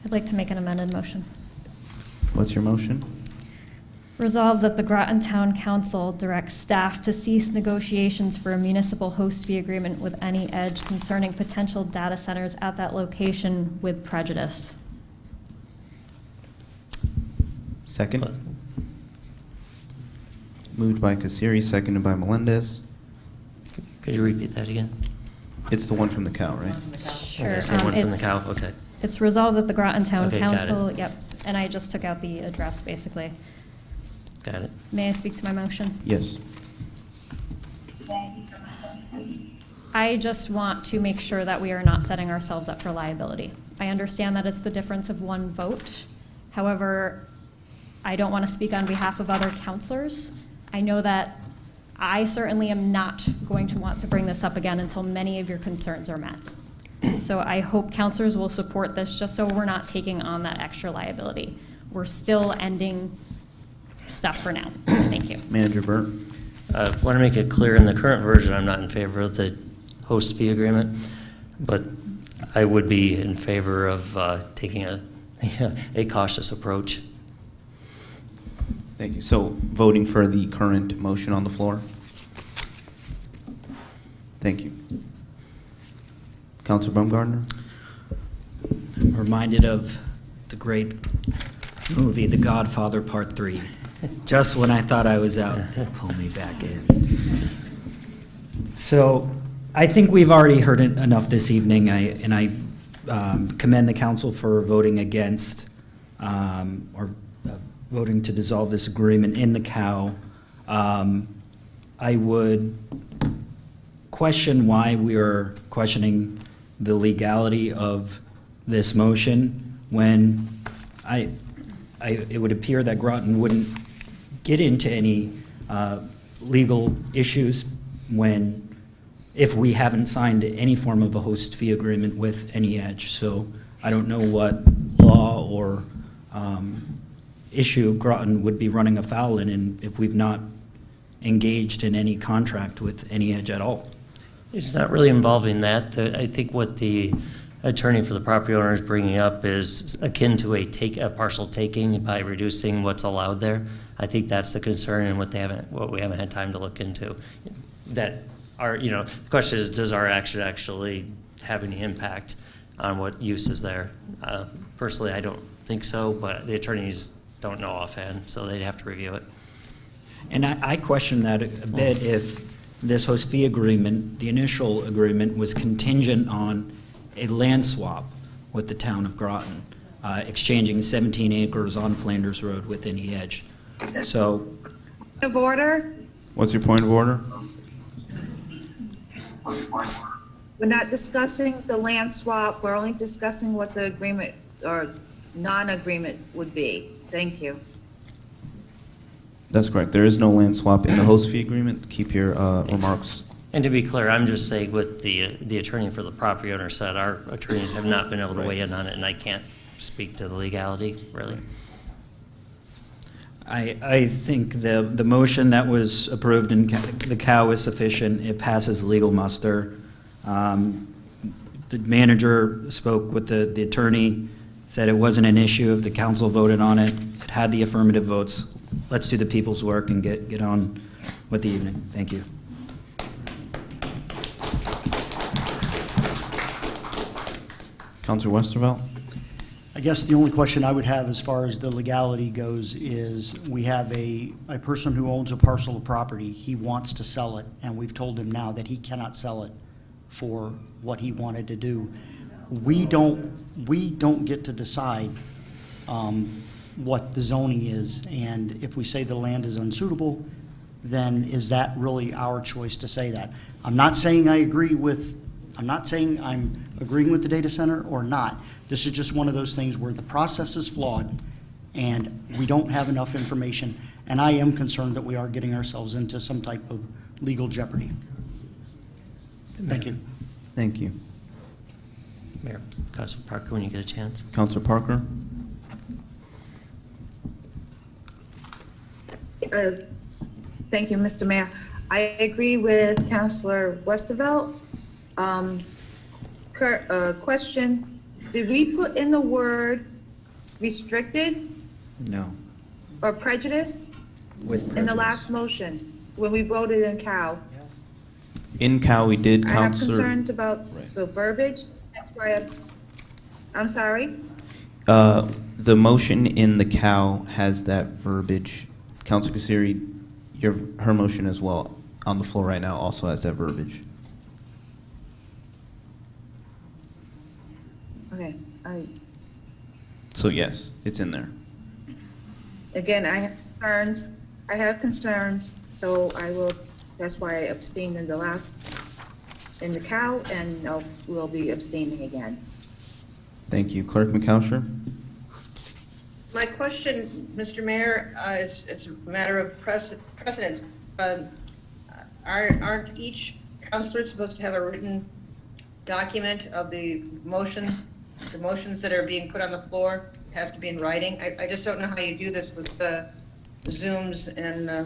S7: I'd like to make an amended motion.
S1: What's your motion?
S7: Resolved that the Groton Town Council directs staff to cease negotiations for a municipal host fee agreement with Any Edge concerning potential data centers at that location with prejudice.
S1: Second? Moved by Kasiri, seconded by Melendez.
S5: Could you repeat that again?
S1: It's the one from the cow, right?
S7: Sure.
S5: Okay, same one from the cow, okay.
S7: It's resolved that the Groton Town
S5: Okay, got it.
S7: Council, yep, and I just took out the address, basically.
S5: Got it.
S7: May I speak to my motion?
S1: Yes.
S7: I just want to make sure that we are not setting ourselves up for liability. I understand that it's the difference of one vote. However, I don't want to speak on behalf of other counselors. I know that I certainly am not going to want to bring this up again until many of your concerns are met. So I hope counselors will support this, just so we're not taking on that extra liability. We're still ending stuff for now. Thank you.
S1: Manager Burt?
S5: I want to make it clear, in the current version, I'm not in favor of the host fee agreement, but I would be in favor of taking a cautious approach.
S1: Thank you. So voting for the current motion on the floor? Thank you. Councilor Baumgartner?
S4: Reminded of the great movie, The Godfather Part 3. Just when I thought I was out, they pull me back in. So I think we've already heard it enough this evening, and I commend the council for voting against voting to dissolve this agreement in the COW. I would question why we are questioning the legality of this motion when it would appear that Groton wouldn't get into any legal issues if we haven't signed any form of a host fee agreement with any edge. So I don't know what law or issue Groton would be running afoul in if we've not engaged in any contract with any edge at all.
S5: It's not really involving that. I think what the attorney for the property owner is bringing up is akin to a partial taking by reducing what's allowed there. I think that's the concern and what we haven't had time to look into. The question is, does our action actually have any impact on what use is there? Personally, I don't think so, but the attorneys don't know offhand, so they'd have to review it.
S4: And I question that a bit if this host fee agreement, the initial agreement, was contingent on a land swap with the town of Groton, exchanging 17 acres on Flanders Road with any edge. So,
S6: Point of order?
S1: What's your point of order?
S6: We're not discussing the land swap, we're only discussing what the agreement or non-agreement would be. Thank you.
S1: That's correct. There is no land swap in the host fee agreement. Keep your remarks.
S5: And to be clear, I'm just saying what the attorney for the property owner said. Our attorneys have not been able to weigh in on it, and I can't speak to the legality, really.
S4: I think the motion that was approved in the COW is sufficient. It passes legal muster. The manager spoke with the attorney, said it wasn't an issue if the council voted on it. It had the affirmative votes. Let's do the people's work and get on with the evening. Thank you.
S1: Councilor Westervelt?
S10: I guess the only question I would have as far as the legality goes is we have a person who owns a parcel of property. He wants to sell it, and we've told him now that he cannot sell it for what he wanted to do. We don't get to decide what the zoning is, and if we say the land is unsuitable, then is that really our choice to say that? I'm not saying I'm agreeing with the data center or not. This is just one of those things where the process is flawed and we don't have enough information, and I am concerned that we are getting ourselves into some type of legal jeopardy. Thank you.
S1: Thank you.
S5: Mayor, Councilor Parker, when you get a chance.
S1: Councilor Parker?
S6: Thank you, Mr. Mayor. I agree with Councilor Westervelt. Question, did we put in the word restricted
S4: No.
S6: or prejudice
S4: With prejudice.
S6: in the last motion when we voted in COW?
S1: In COW, we did,
S6: I have
S1: Councilor.
S6: concerns about the verbiage. That's why I'm sorry?
S1: The motion in the COW has that verbiage. Councilor Kasiri, her motion as well on the floor right now also has that verbiage.
S6: Okay,
S1: So yes, it's in there.
S6: again, I have concerns, so that's why I abstained in the COW, and we'll be abstaining again.
S1: Thank you. Clerk McCousher?
S11: My question, Mr. Mayor, it's a matter of precedent. Aren't each counselor supposed to have a written document of the motions that are being put on the floor has to be in writing. I just don't know how you do this with Zooms and, I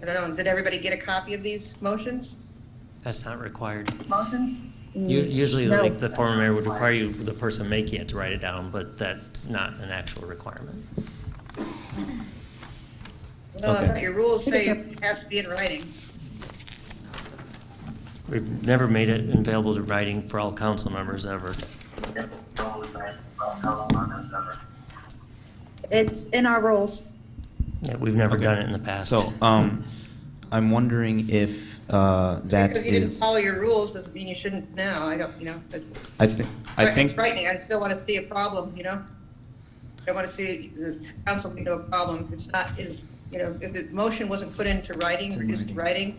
S11: don't know, did everybody get a copy of these motions?
S5: That's not required.
S11: Motions?
S5: Usually,
S11: No.
S5: like, the former mayor would require you, the person making it, to write it down, but that's not an actual requirement.
S11: No, I
S1: Okay.
S11: thought your rules say it has to be in writing.
S5: We've never made it available to writing for all council members ever.
S6: It's in our rules.
S5: Yeah, we've never
S1: Okay.
S5: done it in the past.
S1: So, I'm wondering if that
S11: Because you didn't
S1: is,
S11: follow your rules doesn't mean you shouldn't now. I don't,
S1: I think,
S11: it's frightening. I still want to see a problem, I want to see the council into a problem. It's not, if the motion wasn't put into writing, reduced to writing,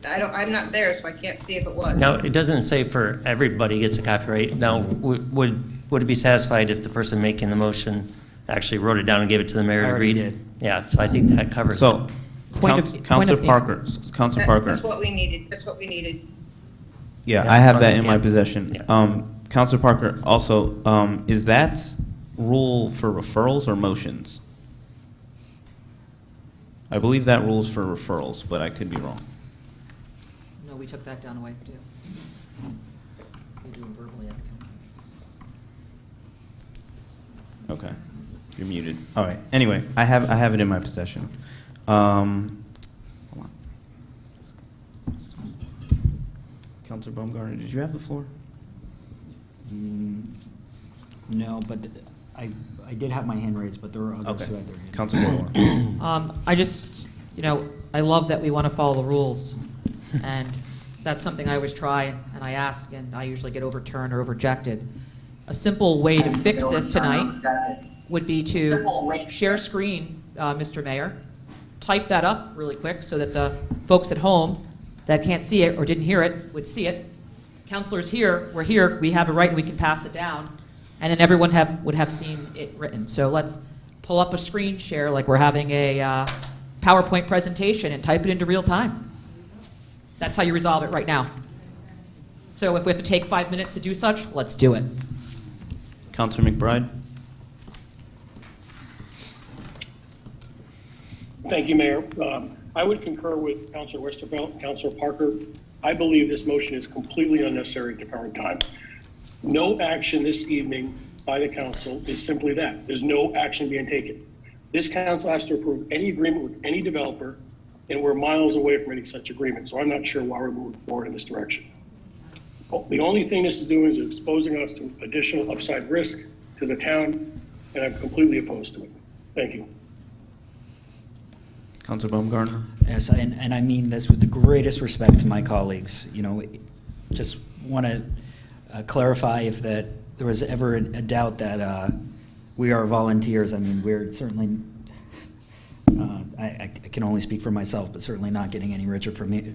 S11: I'm not there, so I can't see if it was.
S5: Now, it doesn't say for everybody gets a copyright. Now, would it be satisfied if the person making the motion actually wrote it down and gave it to the mayor
S4: I
S5: to
S4: already
S5: read?
S4: did.
S5: Yeah, so I think that covers it.
S1: so,
S2: Point of
S1: Councilor
S2: view.
S1: Parker, Councilor Parker.
S11: That's what we needed. That's what we needed.
S1: Yeah,
S5: Yeah,
S1: I have that in my
S5: yeah.
S1: possession.
S5: Yeah.
S1: Councilor Parker, also, is that rule for referrals or motions? I believe that rule's for referrals, but I could be wrong.
S2: No, we took that down away, too. We do them verbally at the council.
S1: Okay, you're muted. All right. Anyway, I have it in my possession. Hold on. Councilor Baumgartner, did you have the floor?
S4: No, but I did have my hand raised, but there were others
S1: Okay.
S4: who had their hand.
S1: Councilor Baumgartner.
S2: I just, I love that we want to follow the rules. And that's something I always try, and I ask, and I usually get overturned or rejected. A simple way to fix this tonight would be to share screen, Mr. Mayor, type that up really quick so that the folks at home that can't see it or didn't hear it would see it. Counselors here, we're here, we have a right, and we can pass it down, and then everyone would have seen it written. So let's pull up a screen share like we're having a PowerPoint presentation and type it into real time. That's how you resolve it right now. So if we have to take 5 minutes to do such, let's do it.
S1: Councilor McBride.
S9: Thank you, Mayor. I would concur with Councilor Westervelt, Councilor Parker. I believe this motion is completely unnecessary at the current time. No action this evening by the council is simply that. There's no action being taken. This council has to approve any agreement with any developer, and we're miles away from any such agreement, so I'm not sure why we're moving forward in this direction. The only thing this is doing is exposing us to additional upside risk to the town, and I'm completely opposed to it. Thank you.
S1: Councilor Baumgartner.
S4: Yes, and I mean this with the greatest respect to my colleagues. Just want to clarify if there was ever a doubt that we are volunteers. I mean, we're certainly, I can only speak for myself, but certainly not getting any richer for me.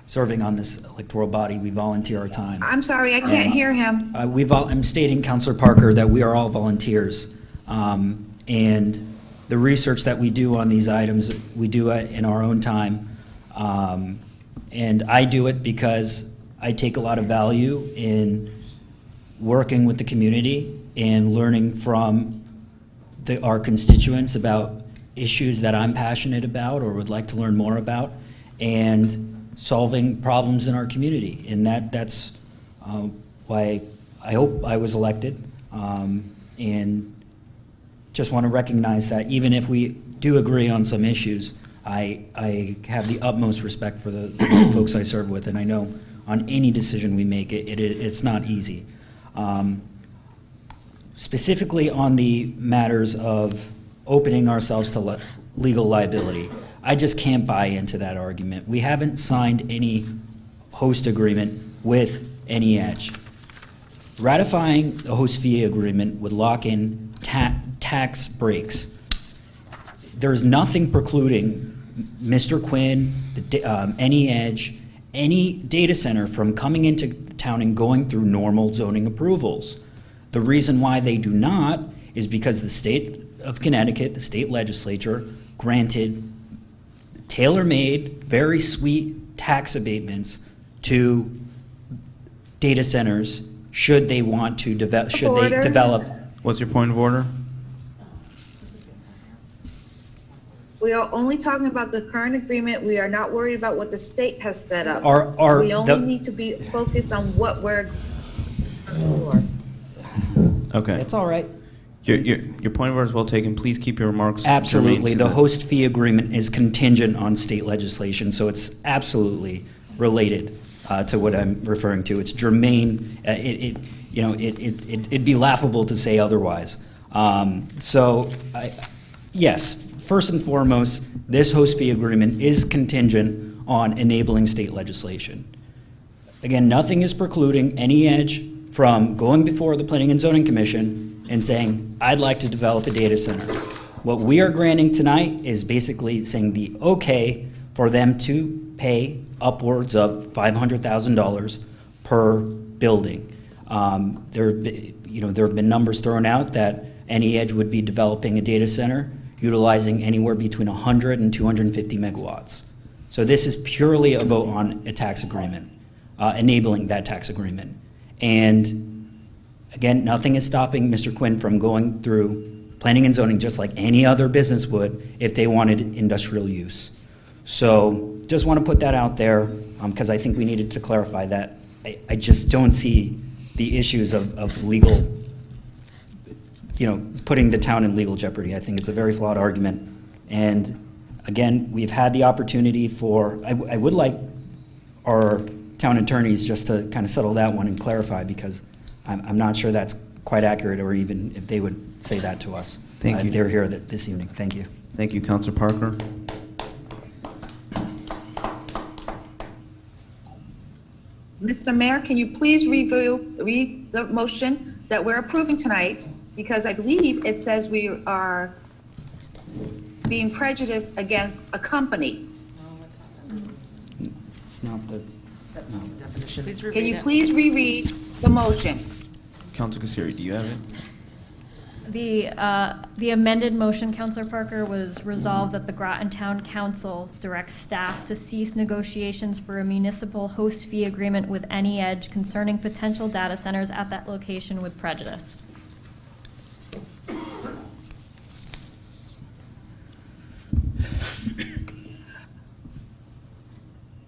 S4: Serving on this electoral body, we volunteer our time.
S6: I'm sorry, I can't hear him.
S4: I'm stating, Councilor Parker, that we are all volunteers. And the research that we do on these items, we do it in our own time. And I do it because I take a lot of value in working with the community and learning from our constituents about issues that I'm passionate about or would like to learn more about, and solving problems in our community. And that's why I hope I was elected. And just want to recognize that even if we do agree on some issues, I have the utmost respect for the folks I serve with, and I know on any decision we make, it's not easy. Specifically on the matters of opening ourselves to legal liability, I just can't buy into that argument. We haven't signed any host agreement with any edge. Ratifying the host fee agreement would lock in tax breaks. There's nothing precluding Mr. Quinn, any edge, any data center from coming into town and going through normal zoning approvals. The reason why they do not is because the state of Connecticut, the state legislature, granted tailor-made, very sweet tax abatements to data centers should they want to
S6: Order.
S4: develop.
S1: What's your point of order?
S6: We are only talking about the current agreement. We are not worried about what the state has set up.
S4: Are
S6: We only
S4: the-
S6: need to be focused on what we're.
S1: Okay.
S4: It's all right.
S1: Your point of order is well taken. Please keep your remarks
S4: Absolutely.
S1: germane to
S4: The host fee agreement is contingent on state legislation, so it's absolutely related to what I'm referring to. It's germane. It'd be laughable to say otherwise. Yes, first and foremost, this host fee agreement is contingent on enabling state legislation. Again, nothing is precluding any edge from going before the Planning and Zoning Commission and saying, I'd like to develop a data center. What we are granting tonight is basically saying the okay for them to pay upwards of $500,000 per building. There have been numbers thrown out that any edge would be developing a data center utilizing anywhere between 100 and 250 megawatts. So this is purely a vote on a tax agreement, enabling that tax agreement. And again, nothing is stopping Mr. Quinn from going through planning and zoning just like any other business would if they wanted industrial use. So just want to put that out there because I think we needed to clarify that. I just don't see the issues of legal, putting the town in legal jeopardy. I think it's a very flawed argument. And again, we've had the opportunity I would like our town attorneys just to kind of settle that one and clarify because I'm not sure that's quite accurate or even if they would say that to us.
S1: Thank you.
S4: If they're here this evening. Thank you.
S1: Thank you, Councilor Parker.
S6: Mr. Mayor, can you please read the motion that we're approving tonight? Because I believe it says we are being prejudiced against a company.
S4: It's not the.
S6: Can you please reread the motion?
S1: Councilor Kasiri, do you have it?
S7: The amended motion, Councilor Parker, was resolved that the Groton Town Council directs staff to cease negotiations for a municipal host fee agreement with any edge concerning potential data centers at that location with prejudice.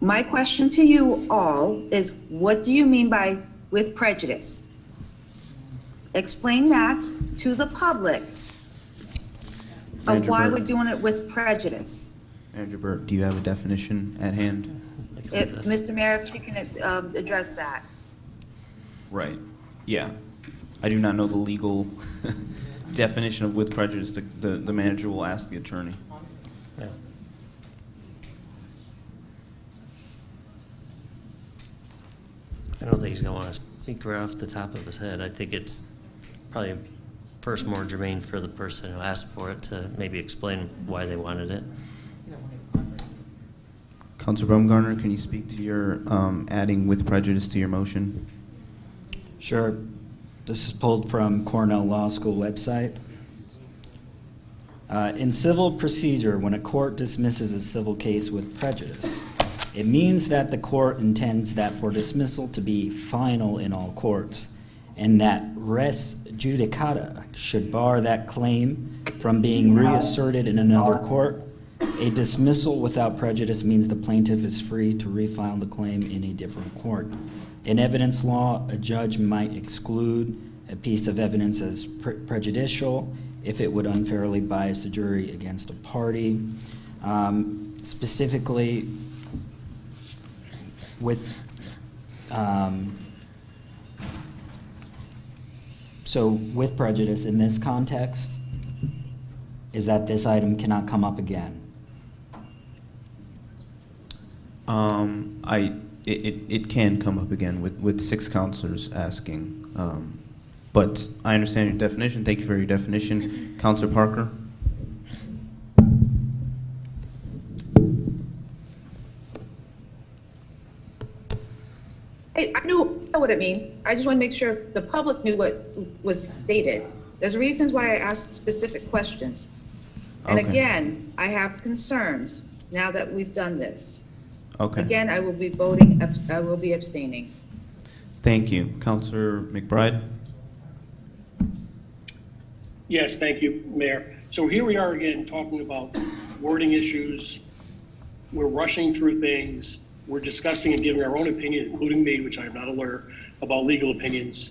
S6: My question to you all is, what do you mean by with prejudice? Explain that to the public of
S1: Manager
S6: why
S1: Burke.
S6: we're doing it with prejudice.
S1: Manager Burt, do you have a definition at hand?
S6: Mr. Mayor, if you can address that.
S1: Right. Yeah. I do not know the legal definition of with prejudice. The manager will ask the attorney.
S5: Yeah. I don't think he's going to want to speak right off the top of his head. I think it's probably first more germane for the person who asked for it to maybe explain why they wanted it.
S1: Councilor Baumgartner, can you speak to your adding with prejudice to your motion?
S4: Sure. This is pulled from Cornell Law School website. In civil procedure, when a court dismisses a civil case with prejudice, it means that the court intends that for dismissal to be final in all courts, and that res judicata should bar that claim from being reasserted in another court. A dismissal without prejudice means the plaintiff is free to refile the claim in a different court. In evidence law, a judge might exclude a piece of evidence as prejudicial if it would unfairly bias the jury against a party. Specifically, with so with prejudice in this context is that this item cannot come up again.
S1: It can come up again with 6 councilors asking. But I understand your definition. Thank you for your definition. Councilor Parker?
S6: I know what it means. I just want to make sure the public knew what was stated. There's reasons why I asked specific questions. And
S1: Okay.
S6: again, I have concerns now that we've done this.
S1: Okay.
S6: Again, I will be abstaining.
S1: Thank you. Counselor McBride?
S9: Yes, thank you, Mayor. So here we are again talking about wording issues. We're rushing through things. We're discussing and giving our own opinion, including me, which I am not a lawyer, about legal opinions.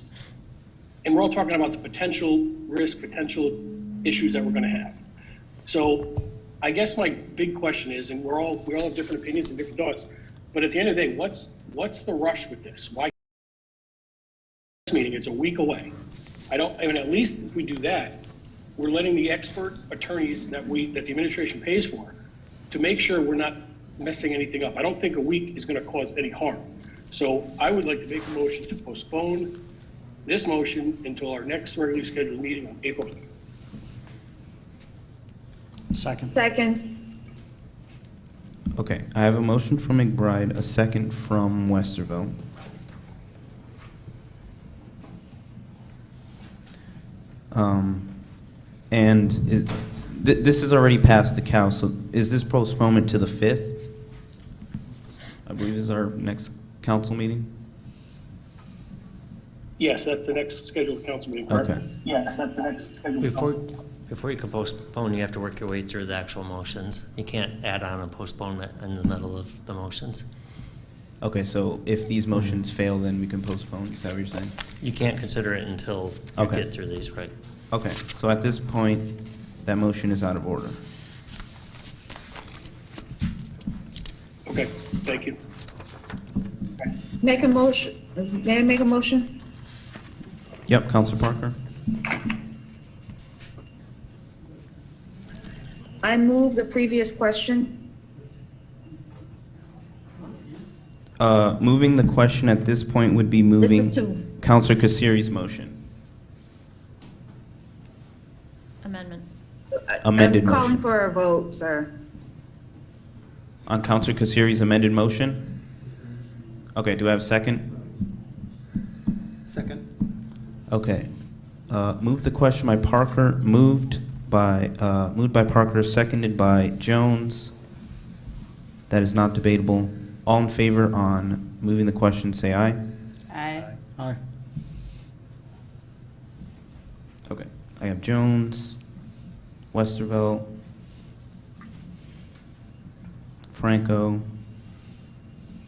S9: And we're all talking about the potential risk, potential issues that we're going to have. So I guess my big question is, and we all have different opinions and different thoughts, but at the end of the day, what's the rush with this? Why this meeting? It's a week away. I mean, at least if we do that, we're letting the expert attorneys that the administration pays for to make sure we're not messing anything up. I don't think a week is going to cause any harm. So I would like to make a motion to postpone this motion until our next regularly scheduled meeting on April 5th.
S10: Second.
S6: Second.
S1: Okay, I have a motion from McBride, a second from Westerville. This is already past the council. Is this postponement to the 5th? I believe is our next council meeting.
S9: Yes, that's the next scheduled council meeting, correct?
S1: Okay.
S9: Yes, that's the next scheduled
S5: Before you can postpone, you have to work your way through the actual motions. You can't add on a postponement in the middle of the motions.
S1: Okay, so if these motions fail, then we can postpone. Is that what you're saying?
S5: You can't consider it until you
S1: Okay.
S5: get through these, right?
S1: Okay, so at this point, that motion is out of order.
S9: Okay, thank you.
S6: Make a motion. May I make a motion?
S1: Yep, Counselor Parker?
S6: I move the previous question.
S1: Moving the question at this point would be moving
S6: This is to
S1: Counselor Kasiri's motion.
S7: Amendment.
S1: Amended
S6: I'm calling
S1: motion.
S6: for a vote, sir.
S1: On Counselor Kasiri's amended motion? Okay, do I have a second?
S3: Second.
S1: Okay. Move the question by Parker, moved by Parker, seconded by Jones. That is not debatable. All in favor on moving the question, say aye.
S8: Aye.
S10: Aye.
S1: Okay. I have Jones, Westervelt, Franco,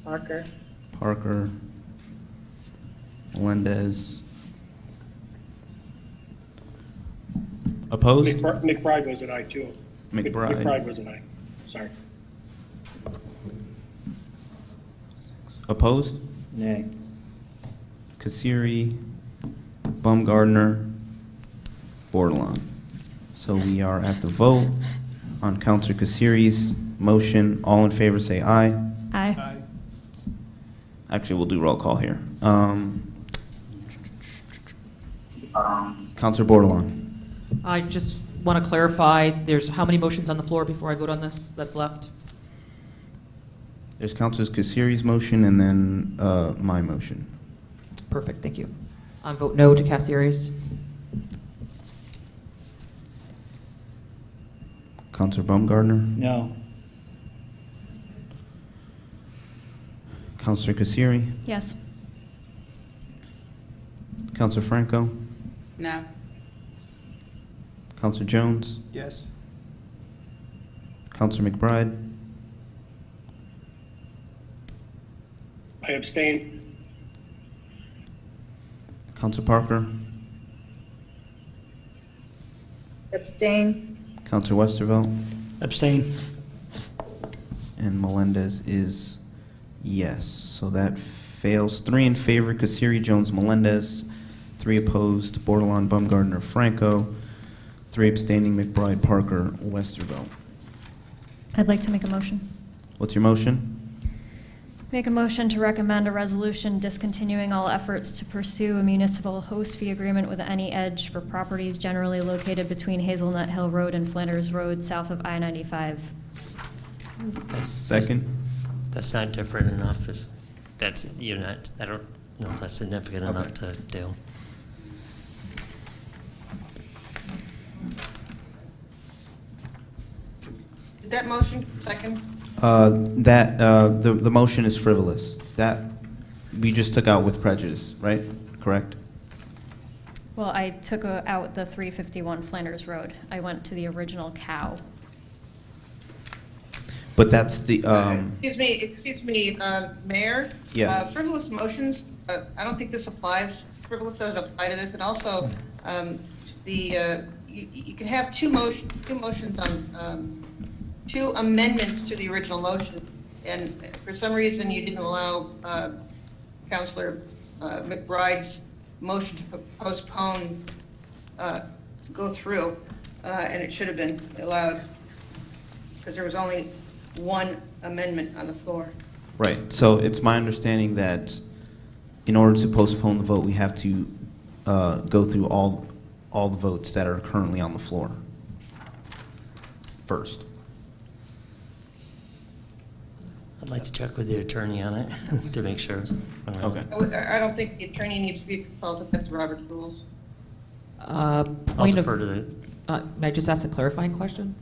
S6: Parker.
S1: Parker, Melendez. Opposed?
S9: McBride was an aye too.
S1: McBride.
S9: McBride was an aye. Sorry.
S1: Opposed?
S4: Nay.
S1: Kasiri, Baumgardner, Bordelon. So we are at the vote on Counselor Kasiri's motion. All in favor say aye.
S7: Aye.
S1: Actually, we'll do roll call here. Counselor Bordelon.
S2: I just want to clarify, there's how many motions on the floor before I vote on this that's left?
S1: There's Counselor Kasiri's motion and then my motion.
S2: Perfect, thank you. I vote no to Cassieri's.
S1: Counselor Baumgardner.
S10: No.
S1: Counselor Kasiri.
S7: Yes.
S1: Counselor Franco.
S8: No.
S1: Counselor Jones.
S3: Yes.
S1: Counselor McBride.
S9: I abstain.
S1: Counselor Parker.
S6: Abstain.
S1: Counselor Westervelt.
S10: Abstain.
S1: And Melendez is yes. So that fails. 3 in favor, Kasiri, Jones, Melendez. 3 opposed, Bordelon, Baumgardner, Franco. 3 abstaining, McBride, Parker, Westervelt.
S7: I'd like to make a motion.
S1: What's your motion?
S7: Make a motion to recommend a resolution discontinuing all efforts to pursue a municipal host fee agreement with Any Edge for properties generally located between Hazelnut Hill Road and Flanders Road, south of I-95.
S1: Second.
S5: That's not different enough. That's, you're not, I don't know if that's significant enough to do.
S11: Did that motion second?
S1: The motion is frivolous. That we just took out with prejudice, right? Correct?
S7: Well, I took out the 351 Flanders Road. I went to the original cow.
S1: But that's the,
S11: Excuse me, Mayor?
S1: Yeah.
S11: Frivolous motions, I don't think this applies, frivolous doesn't apply to this, and also, you can have two motions on, two amendments to the original motion, and for some reason, you didn't allow Councilor McBride's motion to postpone go through, and it should have been allowed, because there was only one amendment on the floor.
S1: right. So it's my understanding that in order to postpone the vote, we have to go through all the votes that are currently on the floor first.
S5: I'd like to check with the attorney on it to make sure.
S1: Okay.
S11: I don't think the attorney needs to be consulted, that's Robert's rules.
S5: I'll
S2: Point of,
S5: defer to the,
S2: may I just ask a clarifying question?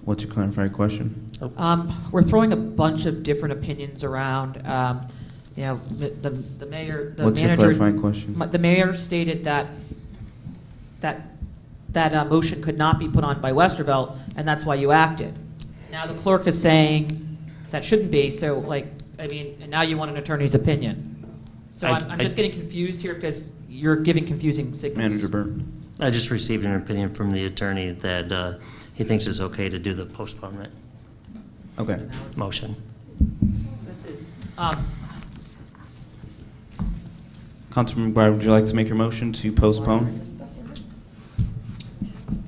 S1: What's your clarifying question?
S2: We're throwing a bunch of different opinions around. You know, the mayor, the
S1: What's your
S2: manager.
S1: clarifying question?
S2: The mayor stated that motion could not be put on by Westervelt, and that's why you acted. Now the clerk is saying that shouldn't be. So, like, I mean, and now you want an attorney's opinion. So I'm just getting confused here because you're giving confusing signals.
S1: Manager Byrd.
S5: I just received an opinion from the attorney that he thinks it's okay to do the postponement
S1: Okay.
S5: motion.
S2: This is.
S1: Councilman McBride, would you like to make your motion to postpone?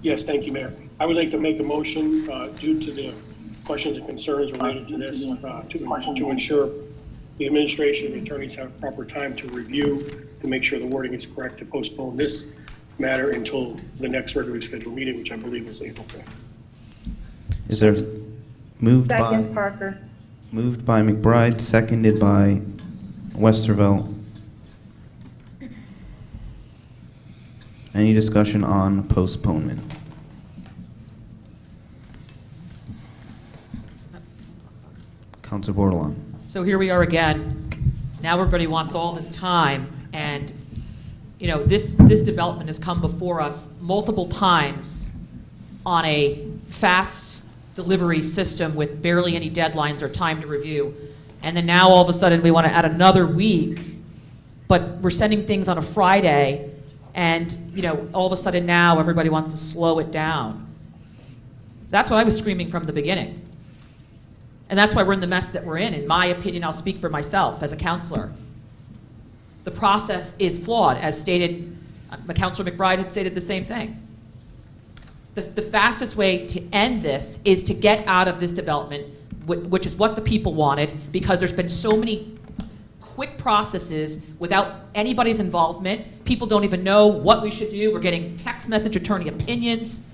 S9: Yes, thank you, Mayor. I would like to make a motion due to the questions and concerns related to this, to ensure the administration and attorneys have proper time to review, to make sure the wording is correct, to postpone this matter until the next regularly scheduled meeting, which I believe is April 5th.
S1: Is there moved
S6: Second,
S1: by
S6: Parker.
S1: McBride, seconded by Westervelt? Any discussion on postponement? Councilor Bordelon.
S2: So here we are again. Now everybody wants all this time, and you know this development has come before us multiple times on a fast delivery system with barely any deadlines or time to review, and then now all of a sudden we want to add another week, but we're sending things on a Friday, and you know all of a sudden now everybody wants to slow it down. That's what I was screaming from the beginning. And that's why we're in the mess that we're in my opinion. I'll speak for myself as a counselor. The process is flawed, as stated, Councilor McBride had stated the same thing. The fastest way to end this is to get out of this development, which is what the people wanted, because there's been so many quick processes without anybody's involvement. People don't even know what we should do. We're getting text message attorney opinions.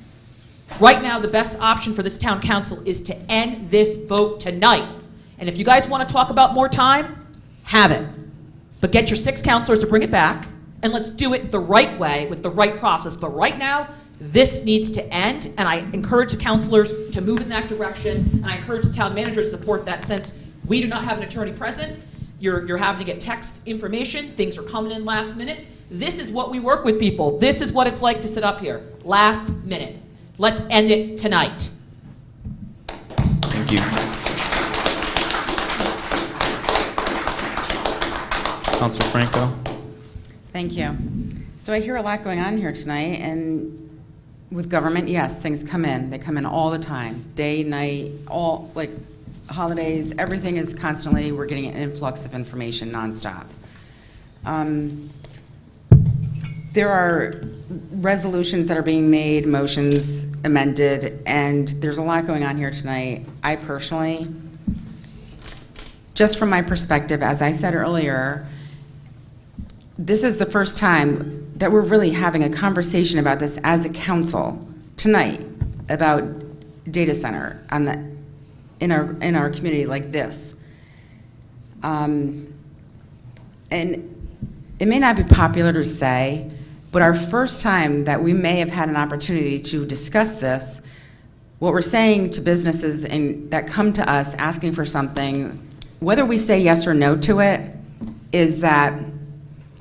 S2: Right now, the best option for this town council is to end this vote tonight. And if you guys want to talk about more time, have it. But get your 6 councilors to bring it back, and let's do it the right way with the right process. But right now, this needs to end, and I encourage the councilors to move in that direction, and I encourage the town manager to support that. Since we do not have an attorney present, you're having to get text information, things are coming in last minute. This is what we work with people. This is what it's like to sit up here, last minute. Let's end it tonight.
S1: Thank you. Councilor Franco.
S8: Thank you. So I hear a lot going on here tonight, and with government, yes, things come in. They come in all the time, day, night, all, like, holidays, everything is constantly, we're getting an influx of information nonstop. There are resolutions that are being made, motions amended, and there's a lot going on here tonight. I personally, just from my perspective, as I said earlier, this is the first time that we're really having a conversation about this as a council tonight, about data center on the, in our community like this. And it may not be popular to say, but our first time that we may have had an opportunity to discuss this, what we're saying to businesses that come to us asking for something, whether we say yes or no to it, is that,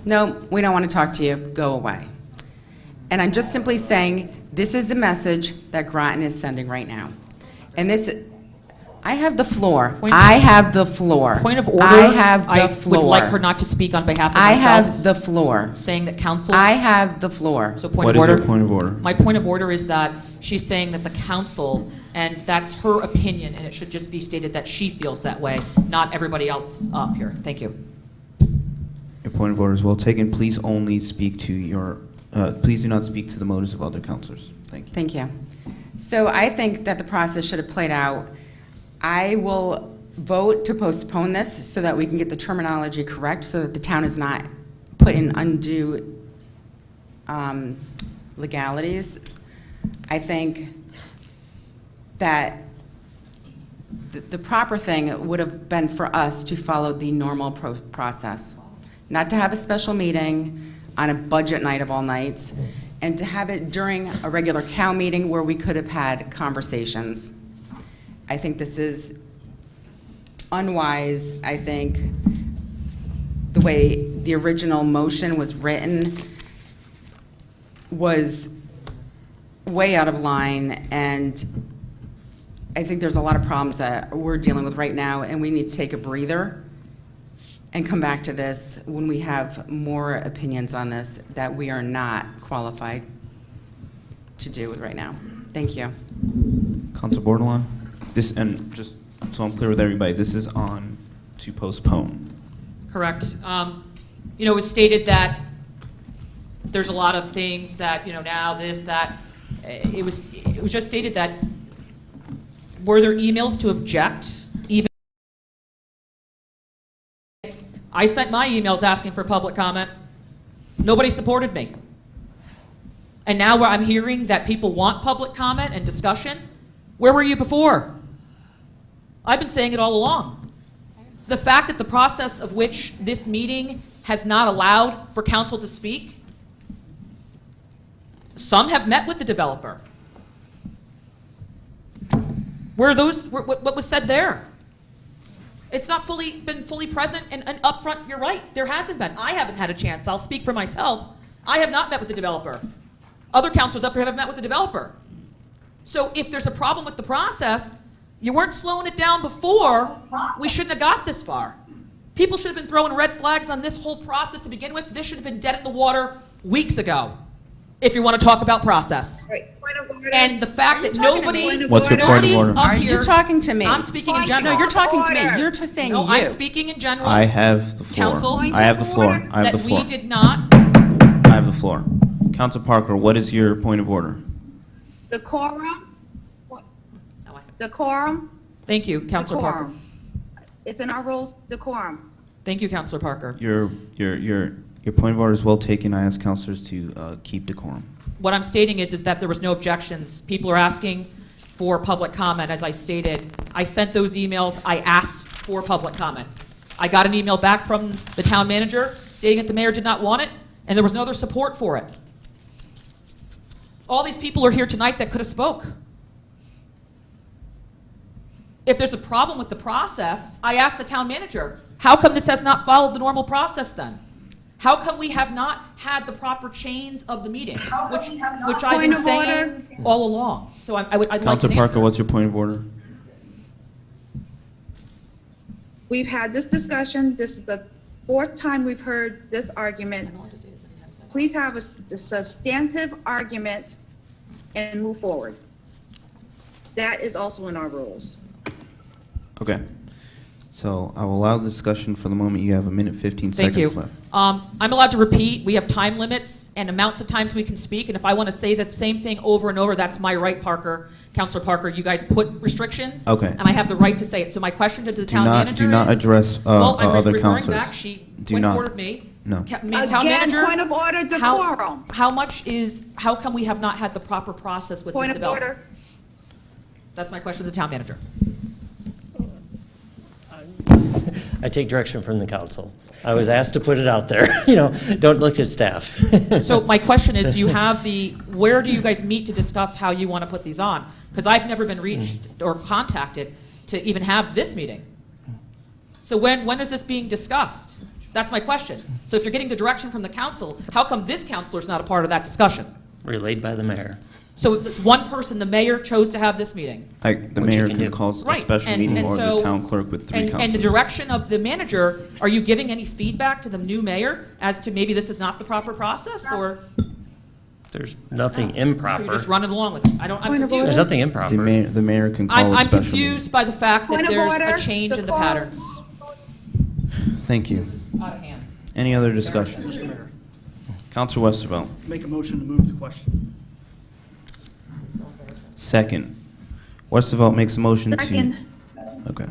S8: no, we don't want to talk to you, go away. And I'm just simply saying, this is the message that Groton is sending right now. And this, I have the floor. I have the floor.
S2: Point of order.
S8: I have the floor.
S2: I would like her not to speak on behalf of
S8: I
S2: myself.
S8: have the floor.
S2: Saying that council.
S8: I have the floor.
S2: So point
S1: What
S2: of
S1: is
S2: order.
S1: your point of order?
S2: My point of order is that she's saying that the council, and that's her opinion, and it should just be stated that she feels that way, not everybody else up here. Thank you.
S1: Your point of order is well taken. Please only speak to your, please do not speak to the motives of other counselors. Thank you.
S8: Thank you. So I think that the process should have played out. I will vote to postpone this so that we can get the terminology correct, so that the town is not put in undue legalities. I think that the proper thing would have been for us to follow the normal process, not to have a special meeting on a budget night of all nights, and to have it during a regular COW meeting where we could have had conversations. I think this is unwise. I think the way the original motion was written was way out of line, and I think there's a lot of problems that we're dealing with right now, and we need to take a breather and come back to this when we have more opinions on this that we are not qualified to do it right now. Thank you.
S1: Council Bordelon? This, and just so I'm clear with everybody, this is on to postpone.
S2: Correct. You know, it was stated that there's a lot of things that, you know, now this, that. It was just stated that, were there emails to object? Even I sent my emails asking for public comment. Nobody supported me. And now I'm hearing that people want public comment and discussion. Where were you before? I've been saying it all along. The fact that the process of which this meeting has not allowed for council to speak. Some have met with the developer. Where are those, what was said there? It's not been fully present and upfront. You're right, there hasn't been. I haven't had a chance. I'll speak for myself. I have not met with the developer. Other councilors up here have met with the developer. So if there's a problem with the process, you weren't slowing it down before, we shouldn't have got this far. People should have been throwing red flags on this whole process to begin with. This should have been dead in the water weeks ago, if you want to talk about process.
S6: Right, point of order.
S2: And the fact that nobody,
S1: What's your point of order?
S2: up
S8: Are
S2: here,
S8: you talking to me?
S2: I'm speaking in
S6: Point
S2: general.
S6: of
S8: No, you're talking to
S6: order.
S8: me. You're just saying
S2: No,
S8: you.
S2: I'm speaking in general.
S1: I have the floor.
S2: Counsel?
S1: I have the floor. I have
S2: that
S1: the floor.
S2: we did not.
S1: I have the floor. Council Parker, what is your point of order?
S6: The quorum,
S2: No, I-
S6: the quorum,
S2: Thank you, Councilor Parker.
S6: decorum. It's in our rules, decorum.
S2: Thank you, Councilor Parker.
S1: Your point of order is well taken. I ask councilors to keep decorum.
S2: What I'm stating is that there was no objections. People are asking for public comment, as I stated. I sent those emails. I asked for public comment. I got an email back from the town manager stating that the mayor did not want it, and there was no other support for it. All these people are here tonight that could have spoke. If there's a problem with the process, I asked the town manager, how come this has not followed the normal process then? How come we have not had the proper chains of the meeting, which I've been
S6: Point of
S2: saying all along? So I'd like
S1: Council
S2: an
S1: Parker,
S2: answer.
S1: what's your point of order?
S6: We've had this discussion. This is the fourth time we've heard this argument. Please have a substantive argument and move forward. That is also in our rules.
S1: Okay. So I will allow the discussion for the moment. You have a minute, 15
S2: Thank you.
S1: seconds left.
S2: I'm allowed to repeat. We have time limits and amounts of times we can speak. And if I want to say the same thing over and over, that's my right, Parker. Councilor Parker, you guys put restrictions.
S1: Okay.
S2: And I have the right to say it. So my question to the town manager
S1: Do not
S2: is-
S1: address
S2: Well, I'm
S1: other
S2: referring
S1: councilors.
S2: back. She
S1: Do
S2: went
S1: not.
S2: forward me.
S1: No.
S2: Town
S6: Again,
S2: manager,
S6: point of order, decorum.
S2: how come we have not had the proper process with
S6: Point
S2: this
S6: of
S2: development?
S6: order.
S2: That's my question to the town manager.
S5: I take direction from the council. I was asked to put it out there, don't look at staff.
S2: So my question is, where do you guys meet to discuss how you want to put these on? Because I've never been reached or contacted to even have this meeting. So when is this being discussed? That's my question. So if you're getting the direction from the council, how come this councilor's not a part of that discussion?
S5: Relayed by the mayor.
S2: So it's one person, the mayor, chose to have this meeting.
S1: The
S5: Which you
S1: mayor
S5: can
S1: can
S5: do.
S1: call a
S2: Right,
S1: special
S2: and-
S1: meeting
S2: and
S1: or
S2: so-
S1: the town clerk with three
S2: And the
S1: councilors.
S2: direction of the manager, are you giving any feedback to the new mayor as to maybe this is not the proper process, or
S5: There's nothing
S2: are you
S5: improper.
S2: just running along with it? I'm
S6: Point of
S2: confused.
S5: There's nothing improper.
S1: The mayor can call a
S2: I'm
S1: special meeting.
S2: confused by the fact that
S6: Point of
S2: there's
S6: order.
S2: a change in the
S6: Default.
S2: patterns.
S1: Thank you.
S2: Out of hand.
S1: Any other discussion?
S10: Mr. Mayor,
S1: Counselor Westervelt.
S10: make a motion to move the question.
S1: Second. Westervelt makes a motion to.
S6: Second.
S1: Okay.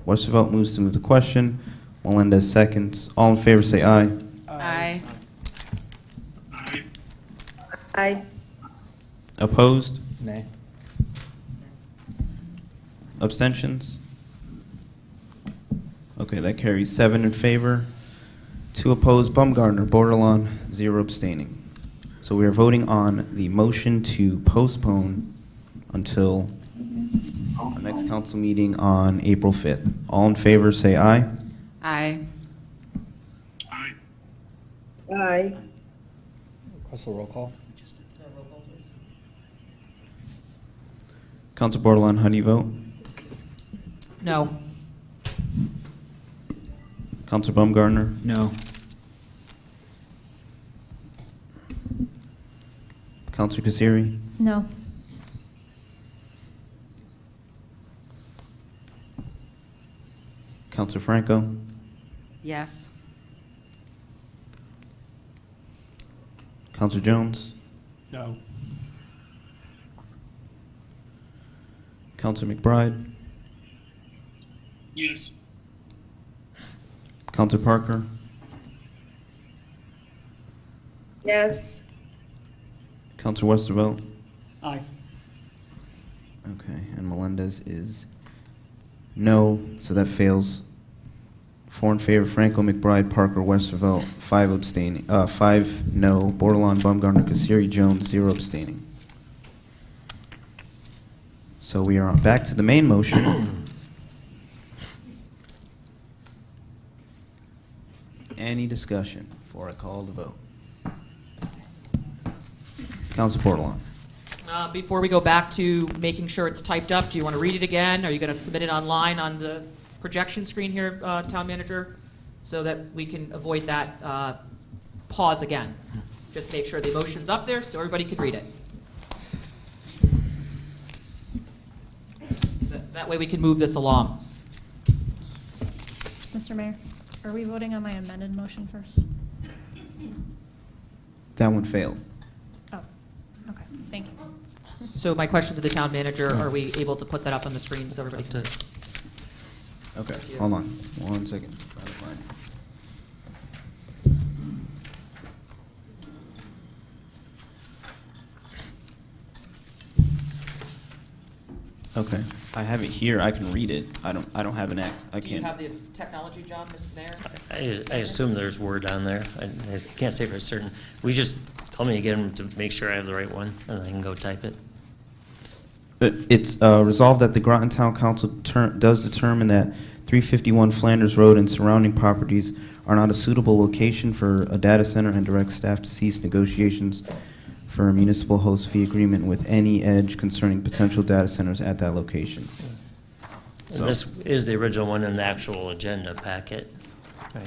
S1: Westervelt moves to move the question. Melendez seconds. All in favor say aye.
S8: Aye.
S6: Aye.
S1: Opposed?
S5: Nay.
S1: Abstentions? Okay, that carries 7 in favor, 2 opposed. Baumgartner, Bordelon, 0 abstaining. So we are voting on the motion to postpone until our next council meeting on April 5th. All in favor, say aye.
S8: Aye.
S6: Aye.
S5: Request a roll call?
S1: Council Bordelon, how do you vote?
S2: No.
S1: Council Baumgartner?
S4: No.
S1: Council Kasiri?
S7: No.
S1: Council Franco?
S8: Yes.
S1: Council Jones?
S3: No.
S1: Council McBride?
S9: Yes.
S1: Council Parker?
S6: Yes.
S1: Council Westervelt?
S10: Aye.
S1: Okay, and Melendez is no, so that fails. 4 in favor, Franco, McBride, Parker, Westervelt, 5 abstaining, 5 no, Bordelon, Baumgartner, Kasiri, Jones, 0 abstaining. So we are back to the main motion. Any discussion before I call the vote? Council Bordelon.
S2: Before we go back to making sure it's typed up, do you want to read it again? Are you going to submit it online on the projection screen here, Town Manager? So that we can avoid that pause again. Just make sure the motion's up there so everybody can read it. That way we can move this along.
S7: Mr. Mayor, are we voting on my amended motion first?
S1: That one failed.
S7: Oh, okay, thank you.
S2: So my question to the Town Manager, are we able to put that up on the screen so everybody can see?
S1: Okay, hold on, 1 second. Trying to find it. Okay, I have it here. I can read it. I don't have an act. I
S2: Do you have
S1: can't.
S2: the technology, John, Mr. Mayor?
S5: I assume there's Word on there. I can't say for certain. We just told me to get them to make sure I have the right one, and I can go type it.
S1: But it's resolved that the Groton Town Council does determine that 351 Flanders Road and surrounding properties are not a suitable location for a data center and directs staff to cease negotiations for a municipal host fee agreement with any edge concerning potential data centers at that location. So
S5: And this is the original one in the actual agenda packet. Right,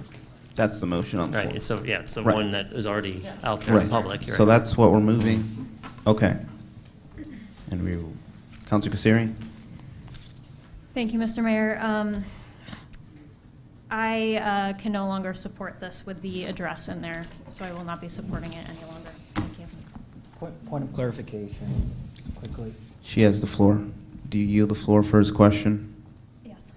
S1: that's the motion on the floor.
S5: right. So, yeah, it's the
S1: Right.
S5: one that is already out there in
S1: Right.
S5: public. You're
S1: So
S5: right.
S1: that's what we're moving. Okay. And we will, Councilor Kasiri?
S7: Thank you, Mr. Mayor. I can no longer support this with the address in there, so I will not be supporting it any longer. Thank you.
S12: Point of clarification, quickly.
S1: She has the floor. Do you yield the floor for his question?
S7: Yes.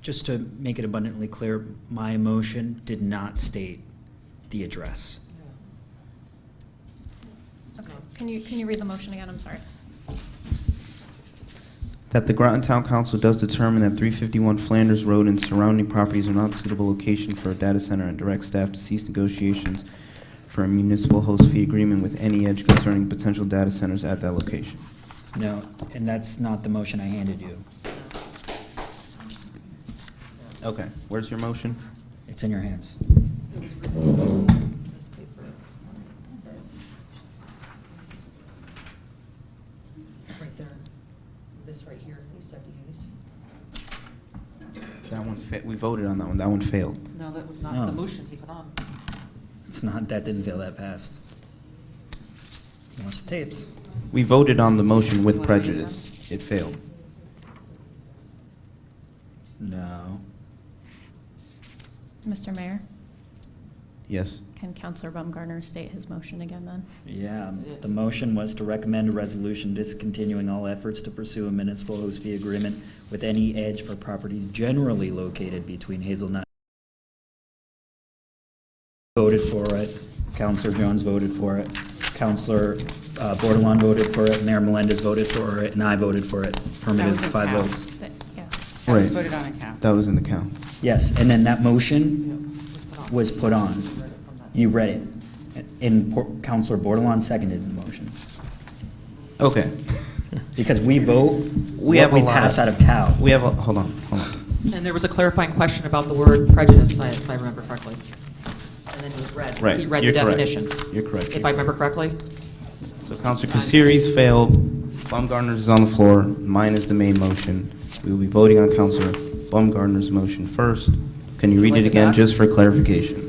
S4: Just to make it abundantly clear, my motion did not state the address.
S7: Okay. Can you read the motion again? I'm sorry.
S1: That the Groton Town Council does determine that 351 Flanders Road and surrounding properties are not a suitable location for a data center and directs staff to cease negotiations for a municipal host fee agreement with any edge concerning potential data centers at that location.
S4: No, and that's not the motion I handed you.
S1: Okay, where's your motion?
S12: It's in your hands.
S2: Right there. This right here, you said to use.
S1: That one, we voted on that one. That one failed.
S2: No, that was not
S12: No.
S2: the motion he put on.
S12: It's not, that didn't fail, that passed. Watch the tapes.
S1: We voted on the motion with prejudice. It failed.
S12: No.
S7: Mr. Mayor,
S1: Yes.
S7: can Counselor Baumgartner state his motion again then?
S12: Yeah, the motion was to recommend a resolution discontinuing all efforts to pursue a municipal host fee agreement with any edge for properties generally located between Hazelnut. Voted for it. Counselor Jones voted for it. Counselor Bordelon voted for it. Mayor Melendez voted for it, and I voted for it. Affirmative,
S8: was in
S12: 5
S8: count.
S12: votes.
S7: But, yeah.
S8: That was
S1: Right.
S8: voted on account.
S1: That was in the count.
S12: Yes, and then that motion was put on. You read it. And Counselor Bordelon seconded the motion.
S1: Okay.
S12: Because we vote
S1: We
S12: what
S1: have a
S12: we
S1: lot
S12: pass
S1: of-
S12: out of cow.
S1: We have a, hold on.
S2: And there was a clarifying question about the word prejudice, if I remember correctly. And then it was read.
S1: Right.
S2: He read the
S1: You're correct.
S2: definition.
S1: You're correct.
S2: If I remember correctly.
S1: So Counselor Kasiri's failed. Baumgartner's is on the floor. Mine is the main motion. We will be voting on Counselor Baumgartner's motion first. Can you read
S2: like
S1: it
S2: it
S1: again,
S2: back?
S1: just for clarification?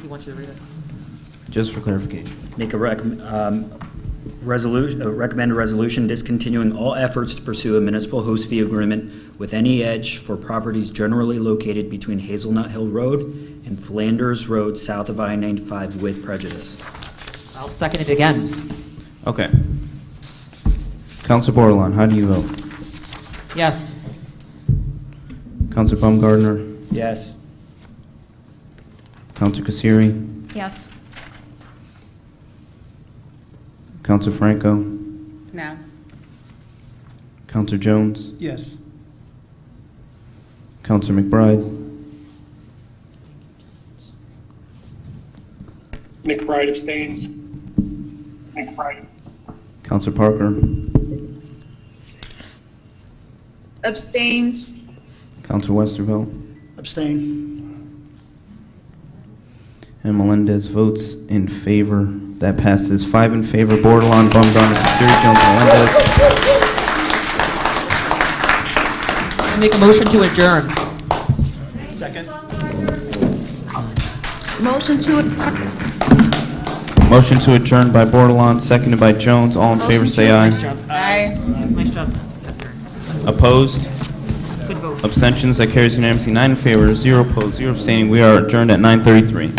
S2: He wants you to read it.
S1: Just for clarification.
S12: Make a recommend a resolution discontinuing all efforts to pursue a municipal host fee agreement with any edge for properties generally located between Hazelnut Hill Road and Flanders Road south of I-95 with prejudice.
S2: I'll second it again.
S1: Okay. Counselor Bordelon, how do you vote?
S2: Yes.
S1: Counselor Baumgartner?
S12: Yes.
S1: Counselor Kasiri?
S7: Yes.
S1: Counselor Franco?
S8: No.
S1: Counselor Jones?
S3: Yes.
S1: Counselor McBride?
S9: McBride abstains. McBride.
S1: Counselor Parker?
S6: Abstains.
S1: Counselor Westervelt?
S10: Abstain.
S1: And Melendez votes in favor. That passes 5 in favor. Bordelon, Baumgartner, Kasiri, Jones, Melendez.
S2: I make a motion to adjourn.
S3: Second?
S6: Motion to,
S1: Motion to adjourn by Bordelon, seconded by Jones. All in favor, say aye.
S2: Nice job.
S8: Aye.
S2: Nice job.
S1: Opposed?
S2: Good vote.
S1: Abstentions? That carries unanimously. 9 in favor, 0 opposed, 0 abstaining. We are adjourned at 9:33.